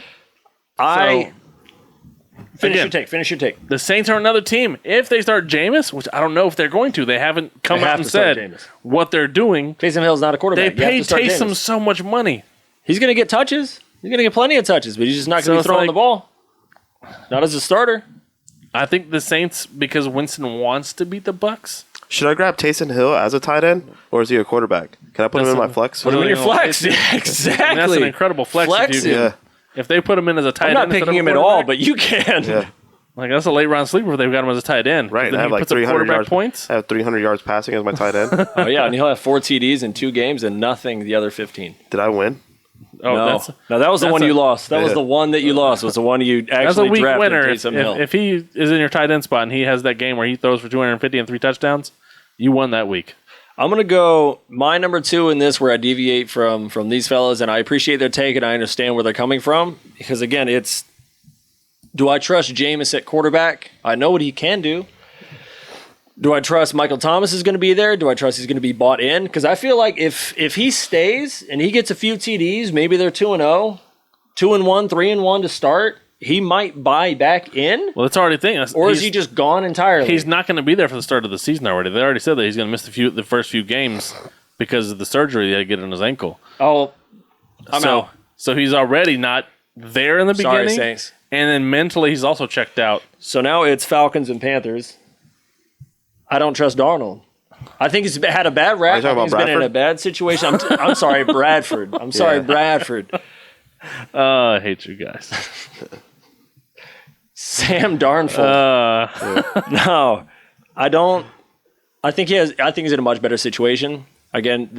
your take. The Saints are another team. If they start Jameis, which I don't know if they're going to, they haven't come out and said what they're doing. Taysom Hill's not a quarterback. They paid Taysom so much money. He's going to get touches. He's going to get plenty of touches, but he's just not going to be throwing the ball. Not as a starter. I think the Saints, because Winston wants to beat the Bucs. Should I grab Taysom Hill as a tight end, or is he a quarterback? Can I put him in my flex? Put him in your flex. Yeah, exactly. That's an incredible flex. If they put him in as a tight end, I'm not picking him at all, but you can. Yeah. Like that's a late round sleeper if they've got him as a tight end. Right. I have like 300 yards points. I have 300 yards passing as my tight end. Oh yeah, and he'll have 4 TDs in 2 games and nothing the other 15. Did I win? Oh, no, that was the one you lost. That was the one that you lost. Was the one you actually that's a weak drafted. Winner. If he is in your tight end spot and he has that game where he throws for 250 and 3 touchdowns, you won that week. I'm going to go my number 2 in this where I deviate from these fellas, and I appreciate their take and I understand where they're coming from because, again, it's do I trust Jameis at quarterback? I know what he can do. Do I trust Michael Thomas is going to be there? Do I trust he's going to be bought in? Because I feel like if he stays and he gets a few TDs, maybe they're 2-0, 2-1, 3-1 to start. he might buy back in? Well, it's already a thing. Or is he just gone entirely? He's not going to be there for the start of the season already. They already said that he's going to miss the first few games because of the surgery he had to get on his ankle. Oh, I'm out. So he's already not there in the beginning. Sorry, Saints. And then mentally, he's also checked out. So now it's Falcons and Panthers. I don't trust Darnold. I think he's had a bad rap. I think he's been in a bad situation. I'm sorry, Bradford. I'm sorry, Bradford. I hate you guys. Sam Darnold. No, I don't. I think he's in a much better situation. Again,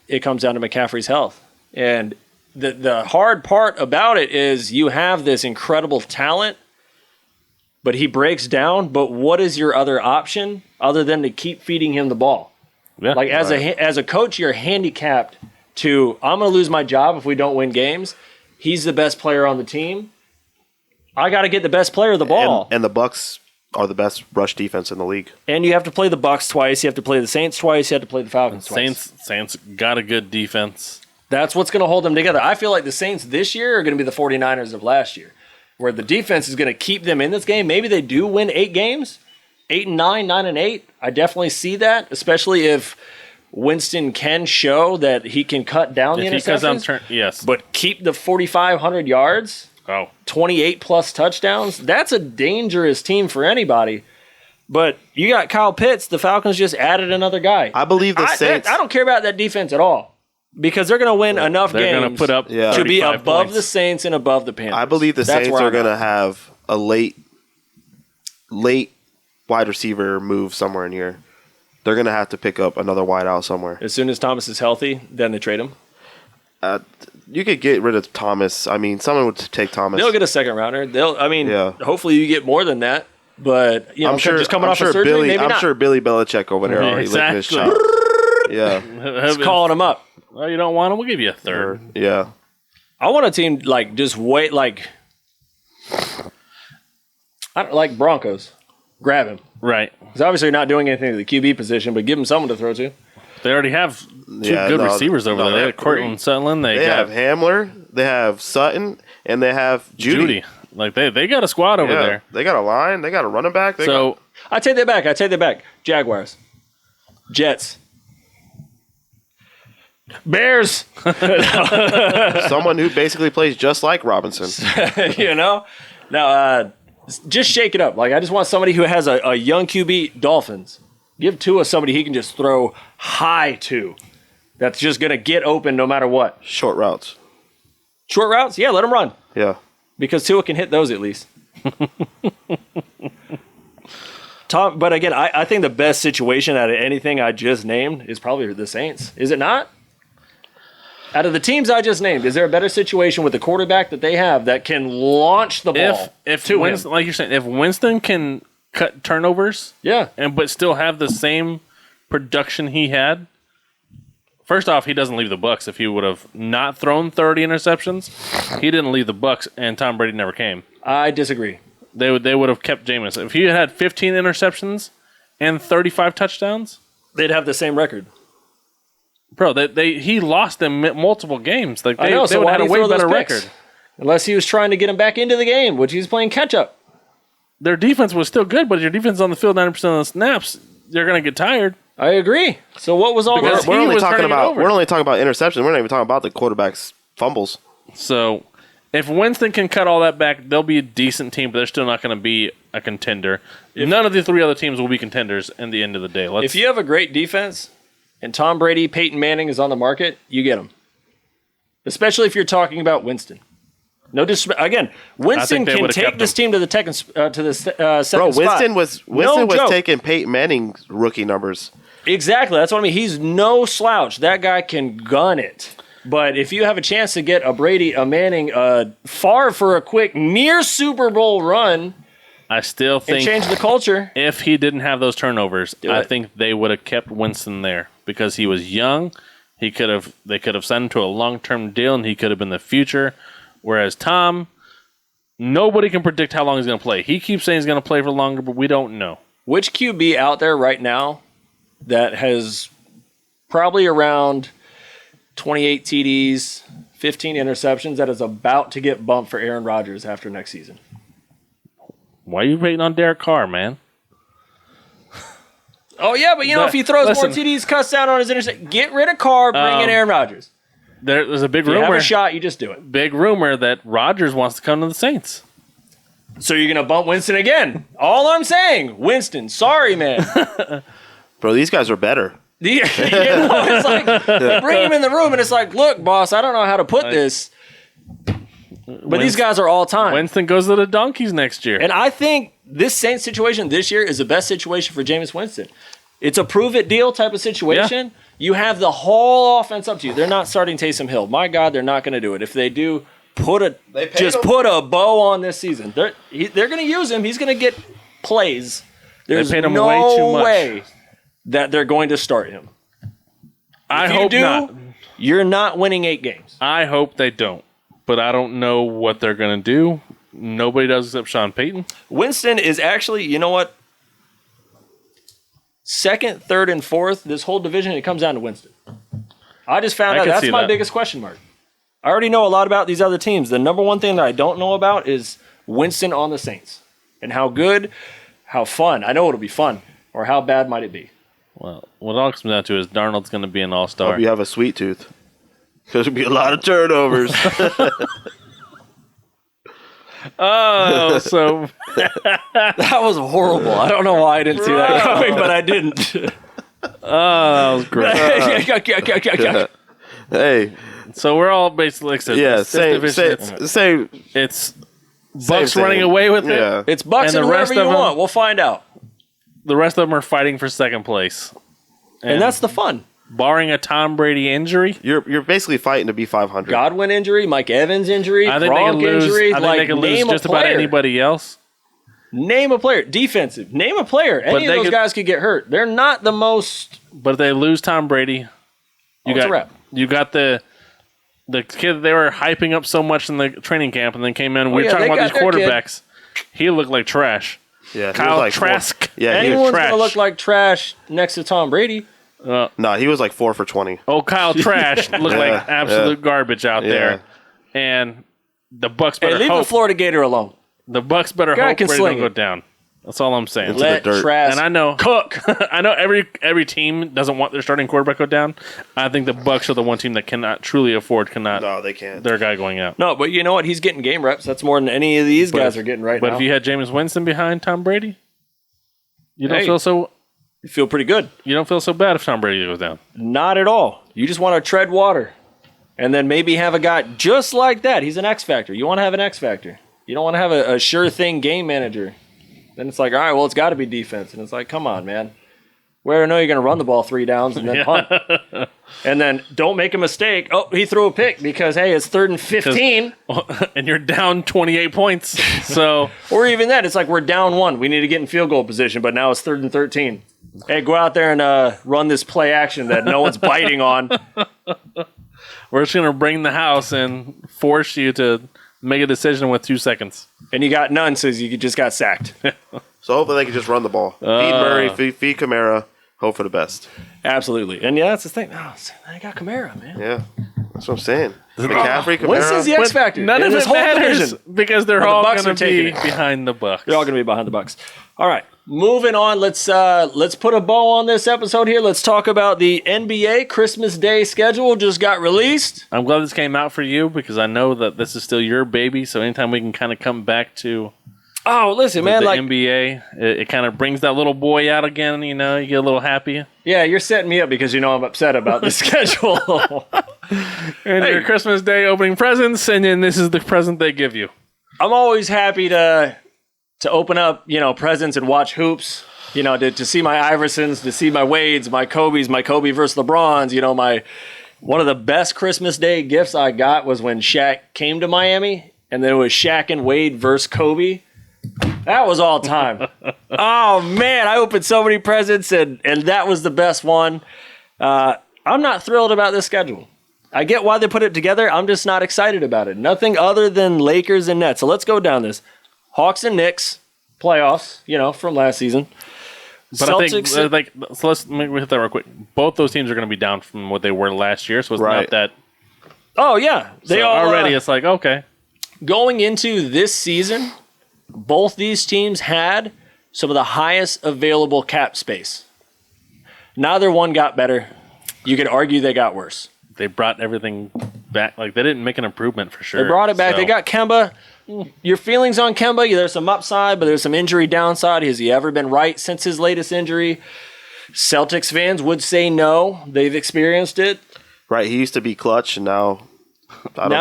it comes down to McCaffrey's health. And the hard part about it is you have this incredible talent, but he breaks down. But what is your other option other than to keep feeding him the ball? Yeah, like as a coach, you're handicapped to, I'm going to lose my job if we don't win games. He's the best player on the team. I got to get the best player the ball. And the Bucs are the best rush defense in the league. And you have to play the Bucs twice. You have to play the Saints twice. You have to play the Falcons twice. Saints got a good defense. That's what's going to hold them together. I feel like the Saints this year are going to be the 49ers of last year, where the defense is going to keep them in this game. Maybe they do win 8 games, 8-9, 9-8. I definitely see that, especially if Winston can show that he can cut down the interceptions. Yes. But keep the 4,500 yards, 28-plus touchdowns. That's a dangerous team for anybody. But you got Kyle Pitts. The Falcons just added another guy. I believe the Saints. I don't care about that defense at all. Because they're going to win enough games put up to be above the Saints and above the Panthers. I believe the Saints are going to have a late wide receiver move somewhere in here. They're going to have to pick up another wideout somewhere. As soon as Thomas is healthy, then they trade him. You could get rid of Thomas. I mean, someone would take Thomas. They'll get a second rounder. Hopefully you get more than that. But I'm sure just coming off of surgery, maybe not. I'm sure Billy Belichick over there already licking his chops. Yeah, he's calling him up. Well, you don't want him? We'll give you a third. Yeah. I want a team just wait like Broncos. Grab him. Right. He's obviously not doing anything to the QB position, but give him someone to throw to. They already have two good receivers over there. They have Cortland Sutton. They have Hamler. They have Sutton, and they have Judy. Like they got a squad over there. They got a line. They got a running back. I take that back. Jaguars. Jets. Bears. Someone who basically plays just like Robinson. Now, just shake it up. Like, I just want somebody who has a young QB. Dolphins. Give Tua somebody he can just throw high to. That's just going to get open no matter what. Short routes. Short routes? Yeah, let him run. Yeah. Because Tua can hit those at least. But again, I think the best situation out of anything I just named is probably the Saints. Is it not? Out of the teams I just named, is there a better situation with the quarterback that they have that can launch the ball to Winston, like you're saying, if Winston can cut turnovers, but still have the same production he had? First off, he doesn't leave the Bucs. If he would have not thrown 30 interceptions, he didn't leave the Bucs, and Tom Brady never came. I disagree. They would have kept Jameis. If he had 15 interceptions and 35 touchdowns, they'd have the same record. Bro, he lost them multiple games. Like they would have had a way better record. Unless he was trying to get him back into the game, which he's playing catch up. Their defense was still good, but your defense on the field 90% of the snaps, you're going to get tired. I agree. So what was all this? We're only talking about interceptions. We're not even talking about the quarterback's fumbles. So if Winston can cut all that back, they'll be a decent team, but they're still not going to be a contender. None of the 3 other teams will be contenders in the end of the day. If you have a great defense and Tom Brady, Peyton Manning is on the market, you get them. Especially if you're talking about Winston. No disrespect. Again, Winston can take this team to the second spot. Bro, Winston was taking Peyton Manning's rookie numbers. Exactly. That's what I mean. He's no slouch. That guy can gun it. But if you have a chance to get a Brady, a Manning, far for a quick near Super Bowl run, I still think and change the culture. If he didn't have those turnovers, I think they would have kept Winston there because he was young. They could have signed him to a long-term deal, and he could have been the future. Whereas Tom, nobody can predict how long he's going to play. He keeps saying he's going to play for longer, but we don't know. Which QB out there right now that has probably around 28 TDs, 15 interceptions that is about to get bumped for Aaron Rodgers after next season? Why are you waiting on Derek Carr, man? Oh, yeah, but if he throws more TDs, cuts down on his interception, get rid of Carr, bring in Aaron Rodgers. There's a big rumor. If you have a shot, you just do it. Big rumor that Rodgers wants to come to the Saints. So you're going to bump Winston again. All I'm saying, Winston, sorry, man. Bro, these guys are better. It's like, they bring him in the room, and it's like, look, boss, I don't know how to put this. But these guys are all time. Winston goes to the Donkeys next year. And I think this Saints situation this year is the best situation for Jameis Winston. It's a prove-it deal type of situation. Yeah. You have the whole offense up to you. They're not starting Taysom Hill. My God, they're not going to do it. If they do, put a bow on this season. They're going to use him. He's going to get plays. There's no way that they're going to start him. I hope not. You're not winning 8 games. I hope they don't. But I don't know what they're going to do. Nobody does except Sean Payton. Winston is actually, you know what? Second, third, and fourth, this whole division, it comes down to Winston. I just found out that's my biggest question mark. I already know a lot about these other teams. The number one thing that I don't know about is Winston on the Saints. And how good, how fun. I know it'll be fun. Or how bad might it be? Well, what it all comes down to is Darnold's going to be an all-star. Hope you have a sweet tooth. Because there'll be a lot of turnovers. Oh, so that was horrible. I don't know why I didn't see that coming, but I didn't. Oh, that was great. Hey, so we're all basically same. It's Bucks running away with it. Yeah. It's Bucks and whoever you want. We'll find out. The rest of them are fighting for second place, and that's the fun. Barring a Tom Brady injury, you're basically fighting to be 500. Godwin injury, Mike Evans injury, I think Gronk injury. I think they can lose just about anybody else. Name a player. Defensive. Name a player. Any of those guys could get hurt. They're not the most. But if they lose Tom Brady, you got the kid that they were hyping up so much in the training camp, and then came in. We were talking about these quarterbacks. He looked like trash. Yeah, Kyle Trask. Anyone's going to look like trash next to Tom Brady. No, he was like 4 for 20. Oh, Kyle Trash looked like absolute garbage out there. And the Bucks better leave the Florida Gator alone. The Bucks better hope Brady don't go down. That's all I'm saying. Let Trask and I know cook. I know every team doesn't want their starting quarterback to go down. I think the Bucks are the one team that cannot truly afford No, they can't. Their guy going out. No, but you know what? He's getting game reps. That's more than any of these guys are getting right now. But if you had Jameis Winston behind Tom Brady, you don't feel so. You feel pretty good. You don't feel so bad if Tom Brady goes down. Not at all. You just want to tread water. And then maybe have a guy just like that. He's an X factor. You want to have an X factor. You don't want to have a sure thing game manager. Then it's like, all right, well, it's got to be defense. And it's like, come on, man. Where I know you're going to run the ball 3 downs and then punt. And then don't make a mistake. Oh, he threw a pick because, hey, it's 3rd and 15. And you're down 28 points. So, or even that, it's like we're down 1. We need to get in field goal position, but now it's 3rd and 13. Hey, go out there and run this play action that no one's biting on. We're just going to bring the house and force you to make a decision with 2 seconds. And you got none, so you just got sacked. So hopefully they can just run the ball. Feed Murray, feed Kamara. Hope for the best. Absolutely. And yeah, that's the thing. Oh, I got Kamara, man. Yeah, that's what I'm saying. McCaffrey, Kamara. Winston's the X factor. None of this matters because they're all going to be behind the Bucks. They're all going to be behind the Bucks. All right, moving on. Let's put a bow on this episode here. Let's talk about the NBA Christmas Day schedule just got released. I'm glad this came out for you because I know that this is still your baby. So anytime we can kind of come back to listen, man, the NBA, it kind of brings that little boy out again. You know, you get a little happy. Yeah, you're setting me up because you know I'm upset about the schedule. And your Christmas Day opening presents, and then this is the present they give you. I'm always happy to open up, presents and watch hoops. To see my Iversons, to see my Wades, my Kobe's, my Kobe versus LeBrons. One of the best Christmas Day gifts I got was when Shaq came to Miami, and then it was Shaq and Wade versus Kobe. That was all time. Oh, man, I opened so many presents, and that was the best one. I'm not thrilled about this schedule. I get why they put it together. I'm just not excited about it. Nothing other than Lakers and Nets. So let's go down this. Hawks and Knicks, playoffs, from last season. But Celtics, I think, so let me hit that real quick. Both those teams are going to be down from what they were last year, so it's not that. Oh, yeah. They all already, it's like, okay. Going into this season, both these teams had some of the highest available cap space. Neither one got better. You could argue they got worse. They brought everything back. Like, they didn't make an improvement for sure. They brought it back. So. They got Kemba. Your feelings on Kemba, there's some upside, but there's some injury downside. Has he ever been right since his latest injury? Celtics fans would say no. They've experienced it. Right, he used to be clutch, and now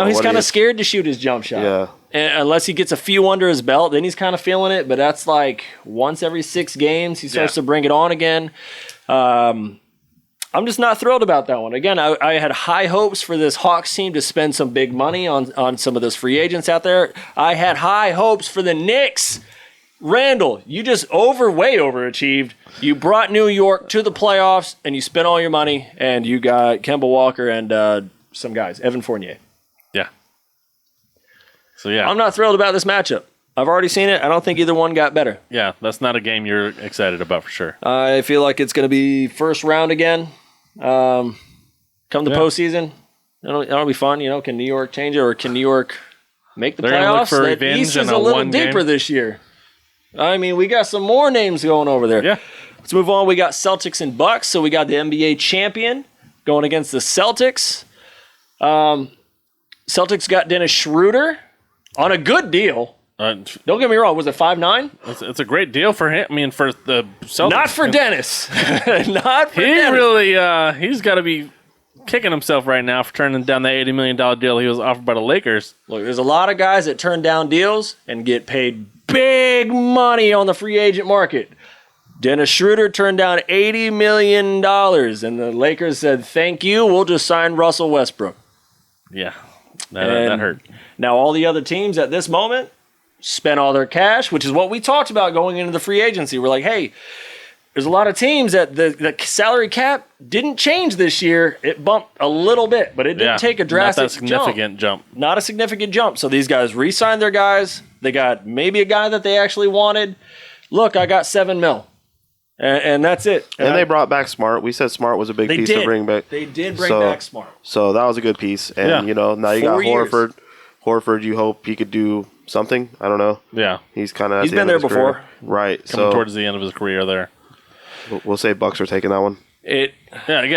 he's kind of scared to shoot his jump shot. Yeah. And unless he gets a few under his belt, then he's kind of feeling it. But that's like once every 6 games, he starts to bring it on again. I'm just not thrilled about that one. Again, I had high hopes for this Hawks team to spend some big money on some of those free agents out there. I had high hopes for the Knicks. Randall, you just way overachieved. You brought New York to the playoffs, and you spent all your money, and you got Kemba Walker and some guys, Evan Fournier. Yeah. So, yeah. I'm not thrilled about this matchup. I've already seen it. I don't think either one got better. Yeah, that's not a game you're excited about for sure. I feel like it's going to be first round again. Come the postseason, it'll be fun. Can New York change it, or can New York make the They're playoffs? Look for That East is a little deeper game. this year. I mean, we got some more names going over there. Yeah. Let's move on. We got Celtics and Bucks. So we got the NBA champion going against the Celtics. Celtics got Dennis Schroeder on a good deal. Don't get me wrong. Was it 5'9"? It's a great deal for him. I mean, for the Celtics. Not for Dennis. Not for he Dennis. Really, he's got to be kicking himself right now for turning down that $80 million deal he was offered by the Lakers. Look, there's a lot of guys that turn down deals and get paid big money on the free agent market. Dennis Schroeder turned down $80 million, and the Lakers said, thank you, we'll just sign Russell Westbrook. Yeah, that hurt. Now, all the other teams at this moment spent all their cash, which is what we talked about going into the free agency. We're like, hey, there's a lot of teams that the salary cap didn't change this year. It bumped a little bit, but it didn't take a drastic jump. Not a significant jump. So these guys re-signed their guys. They got maybe a guy that they actually wanted. Look, I got $7 million. And that's it. And they brought back Smart. We said Smart was a big piece to bring back. They did bring back Smart. So that was a good piece. And, now you got Horford. Horford, you hope he could do something. I don't know. Yeah. He's kind of He's been there before. Career. Right. Coming towards the end of his career there. We'll say Bucks are taking that one. Again,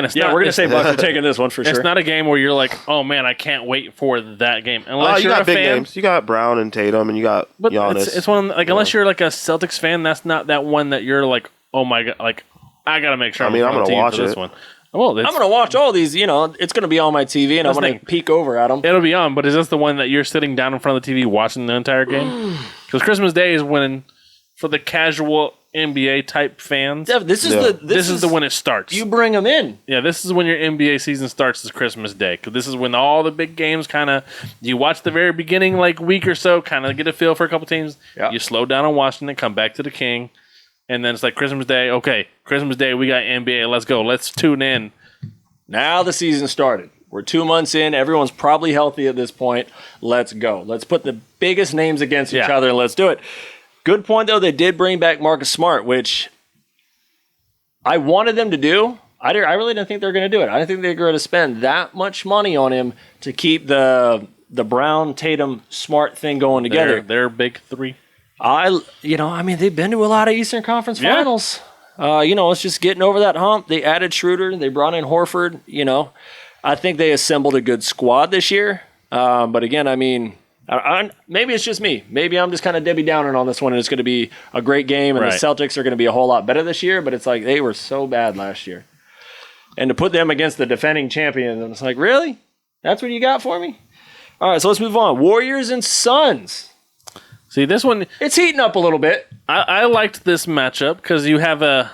it's we're going to say Bucks are taking this one for sure. It's not a game where you're like, oh, man, I can't wait for that game. Unless you you're got a big fan. names. You got Brown and Tatum, and you got Giannis. It's one, unless you're like a Celtics fan, that's not that one that you're like, oh, my God, like, I got to make sure I'm going to watch this one. Well, I'm going to watch all these. It's going to be on my TV, and I'm going to peek over at them. It'll be on, but is this the one that you're sitting down in front of the TV watching the entire game? Because Christmas Day is when, for the casual NBA type fans, this is the when it starts. You bring them in. Yeah, this is when your NBA season starts. Is Christmas Day, because this is when all the big games you watch the very beginning, like week or so, kind of get a feel for a couple teams. Yep. You slow down on watching it, come back to the king. And then it's like Christmas Day. Okay, Christmas Day, we got NBA. Let's go. Let's tune in. Now the season started. We're 2 months in. Everyone's probably healthy at this point. Let's go. Let's put the biggest names against each other and let's do it. Good point, though. They did bring back Marcus Smart, which I wanted them to do. I really didn't think they were going to do it. I didn't think they were going to spend that much money on him to keep the Brown, Tatum, Smart thing going together. They're big three. They've been to a lot of Eastern Conference Finals. It's just getting over that hump. They added Schroeder. They brought in Horford. I think they assembled a good squad this year. But again, maybe it's just me. Maybe I'm just kind of Debbie Downer on this one, and it's going to be a great game, and the Celtics are going to be a whole lot better this year. But it's like they were so bad last year. And to put them against the defending champion, it's like, really? That's what you got for me? All right, so let's move on. Warriors and Suns. See, this one... It's heating up a little bit. I liked this matchup because you have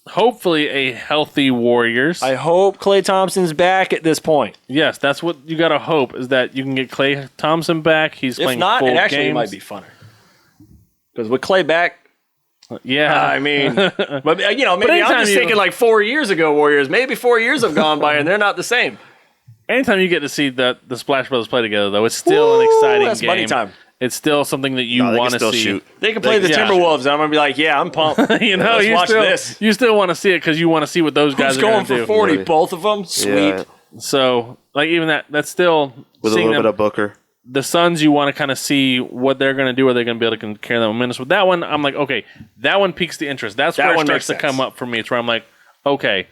hopefully a healthy Warriors. I hope Klay Thompson's back at this point. Yes, that's what you got to hope, is that you can get Klay Thompson back. He's playing full games. If not, it might be funner. Because with Klay back... Yeah. But maybe I'm just thinking like 4 years ago Warriors. Maybe 4 years have gone by and they're not the same. Anytime you get to see the Splash Brothers play together, though, it's still an exciting that's game. Money time. It's still something that you want to see. Shoot. They can play the Timberwolves, and I'm going to be like, yeah, I'm pumped. Let's watch this. You still want to see it because you want to see what those guys are going to do. Who's going for 40? Both of them? Sweet. Yeah. So, even that's still... With a little bit of Booker. the Suns, you want to kind of see what they're going to do. Are they going to be able to carry that momentum? With that one, I'm like, okay, that one piques the interest. That's where it starts to come up for me. It's where I'm like, okay,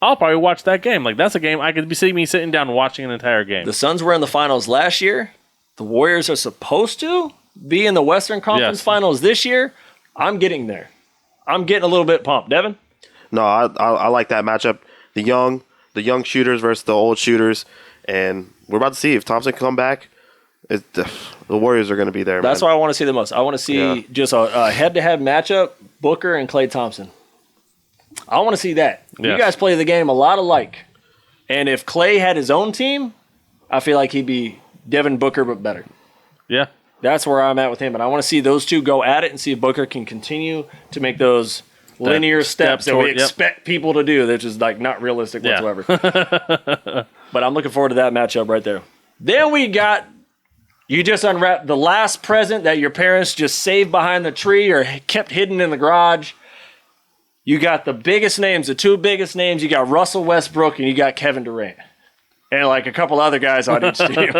I'll probably watch that game. Like, that's a game I could be sitting down and watching an entire game. The Suns were in the finals last year. The Warriors are supposed to be in the Western Conference Finals this year. I'm getting there. I'm getting a little bit pumped. Devin? No, I like that matchup. The young shooters versus the old shooters, and we're about to see if Thompson can come back. The Warriors are going to be there. That's what I want to see the most. I want to see just a head-to-head matchup, Booker and Klay Thompson. I want to see that. Yes. You guys play the game a lot alike. And if Klay had his own team, I feel like he'd be Devin Booker, but better. Yeah. That's where I'm at with him. And I want to see those two go at it and see if Booker can continue to make those linear steps that we expect people to do, which is like not realistic whatsoever. But I'm looking forward to that matchup right there. Then we got, you just unwrapped the last present that your parents just saved behind the tree or kept hidden in the garage. You got the biggest names, the two biggest names. You got Russell Westbrook and you got Kevin Durant. And like a couple other guys on each team.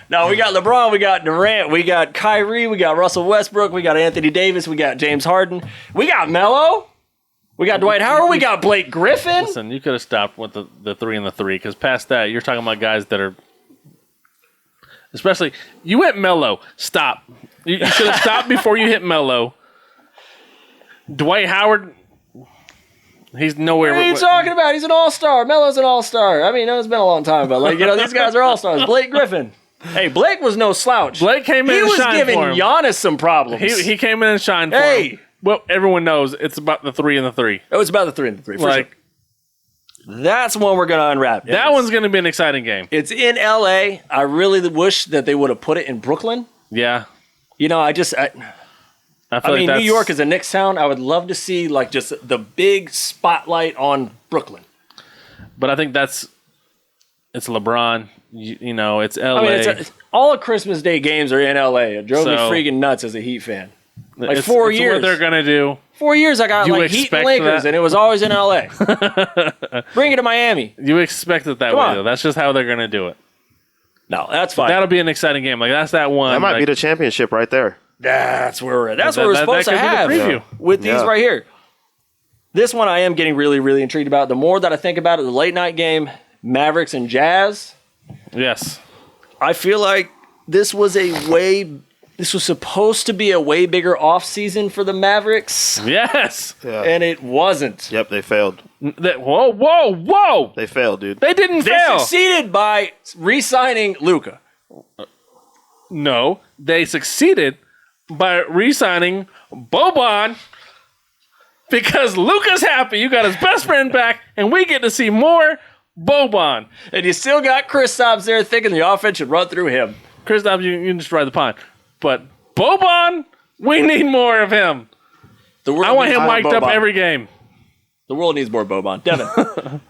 Now we got LeBron, we got Durant, we got Kyrie, we got Russell Westbrook, we got Anthony Davis, we got James Harden, we got Melo, we got Dwight Howard, we got Blake Griffin. Listen, you could have stopped with the 3 and the 3 because past that, you're talking about guys that are, especially, you went Melo. Stop. You should have stopped before you hit Melo. Dwight Howard, he's nowhere. What are you talking about? He's an all-star. Melo's an all-star. I mean, it's been a long time, but these guys are all-stars. Blake Griffin. Hey, Blake was no slouch. Blake came in and shined for him. He was giving Giannis some problems. He came in and shined for him. Well, everyone knows it's about the 3 and the 3. Oh, it's about the 3 and the 3. For sure. That's one we're going to unwrap. That one's going to be an exciting game. It's in L.A. I really wish that they would have put it in Brooklyn. Yeah. I mean, New York is a Knicks town. I would love to see just the big spotlight on Brooklyn. But I think it's LeBron. It's LA. I mean, all of Christmas Day games are in LA. It drove me freaking nuts as a Heat fan. 4 years. What they're gonna do. 4 years I got Heat and Lakers, and it was always in LA. Bring it to Miami. You expect it that way, though. That's just how they're gonna do it. No, that's fine. That'll be an exciting game. That's that one. That might be the championship right there. That's where we're at. That's what we're supposed to have with these right here. This one I am getting really, really intrigued about. The more that I think about it, the late night game, Mavericks and Jazz. Yes. I feel like this was supposed to be a way bigger offseason for the Mavericks. Yes. Yeah. And it wasn't. Yep, they failed. Whoa. They failed, dude. They didn't fail. They succeeded by re-signing Luka. No, they succeeded by re-signing Boban because Luka's happy. You got his best friend back, and we get to see more Boban. And you still got Kristaps there thinking the offense should run through him. Kristaps, you can just ride the pond. But Boban, we need more of him. I want him mic'd up every game. The world needs more Boban. Devin.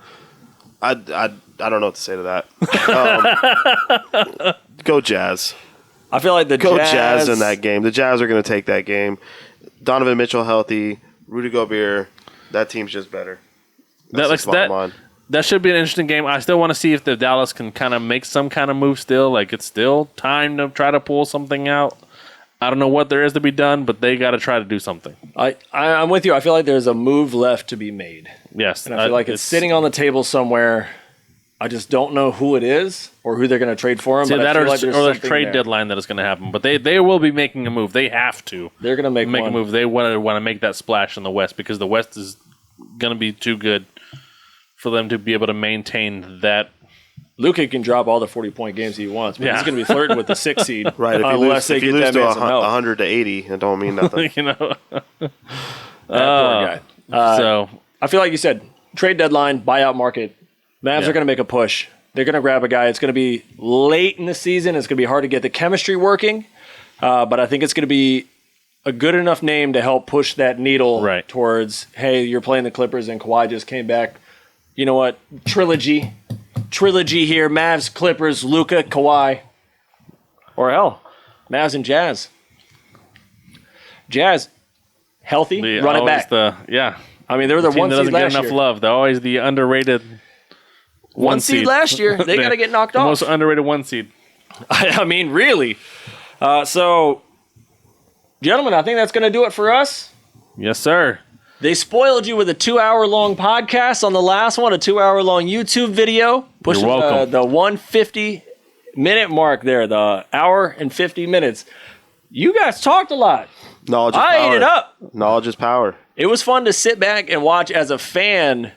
I don't know what to say to that. Go Jazz. I feel like Go Jazz in that game. The Jazz are going to take that game. Donovan Mitchell healthy. Rudy Gobert. That team's just better. That should be an interesting game. I still want to see if the Dallas can kind of make some kind of move still. It's still time to try to pull something out. I don't know what there is to be done, but they got to try to do something. I'm with you. I feel like there's a move left to be made. Yes. And I feel like it's sitting on the table somewhere. I just don't know who it is or who they're going to trade for him. But that or the trade deadline that is going to happen. But they will be making a move. They have to. They're going to make a move. They want to make that splash in the West because the West is going to be too good for them to be able to maintain that. Luka can drop all the 40-point games he wants, but he's going to be flirting with the 6 seed. Right. If you lose to 100 to 80, it don't mean nothing. That poor guy. So I feel like you said, trade deadline, buyout market. Mavs are going to make a push. They're going to grab a guy. It's going to be late in the season. It's going to be hard to get the chemistry working, but I think it's going to be a good enough name to help push that needle towards, hey, you're playing the Clippers and Kawhi just came back. You know what? Trilogy here. Mavs, Clippers, Luka, Kawhi. Or hell, Mavs and Jazz. Jazz, healthy, run it back. I mean, they were the one seed last year. Doesn't get enough love. They're always the underrated one seed last year. They got to get knocked off. The most underrated one seed. I mean, really. So, gentlemen, I think that's going to do it for us. Yes, sir. They spoiled you with a 2-hour-long podcast on the last one, a 2-hour-long YouTube video. Pushing You're welcome. The 150-minute mark there, the hour and 50 minutes. You guys talked a lot. Knowledge is I power. ate it up. Knowledge is power. It was fun to sit back and watch as a fan,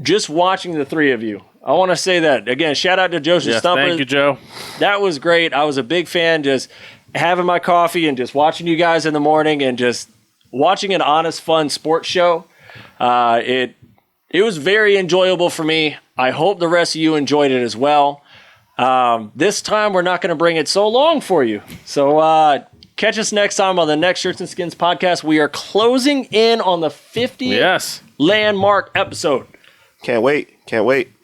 just watching the three of you. I want to say that. Again, shout out to Joseph Stumper. Thank you, Joe. That was great. I was a big fan, just having my coffee and just watching you guys in the morning and just watching an honest, fun sports show. It was very enjoyable for me. I hope the rest of you enjoyed it as well. This time, we're not going to bring it so long for you. So catch us next time on the next Shirts and Skins podcast. We are closing in on the 50th landmark episode. Can't wait. Can't wait.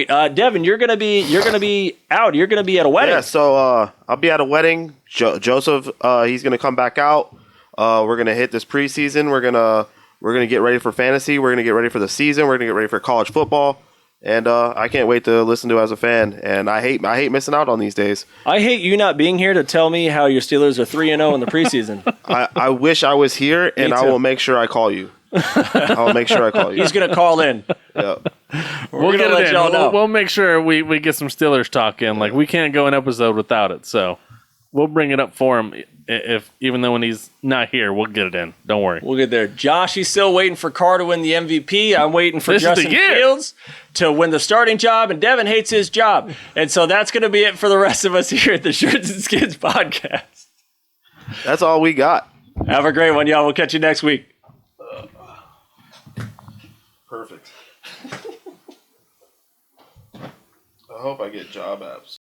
Devin, you're gonna be out. You're gonna be at a wedding. Yeah, so I'll be at a wedding. Joseph, he's gonna come back out. We're gonna hit this preseason. We're gonna get ready for fantasy. We're gonna get ready for the season. We're gonna get ready for college football. And I can't wait to listen to as a fan. And I hate missing out on these days. I hate you not being here to tell me how your Steelers are 3-0 in the preseason. I wish I was here, and I will make sure I call you. I'll make sure I call you. He's gonna call in. Yep. We'll get it in. We'll make sure we get some Steelers talk in. Like, we can't go an episode without it. So we'll bring it up for him. Even though when he's not here, we'll get it in. Don't worry. We'll get there. Josh, he's still waiting for Carr to win the MVP. I'm waiting for Justin Fields to win the starting job, and Devin hates his job. And so that's going to be it for the rest of us here at the Shirts and Skins podcast. That's all we got. Have a great one, y'all. We'll catch you next week. Perfect. I hope I get job apps.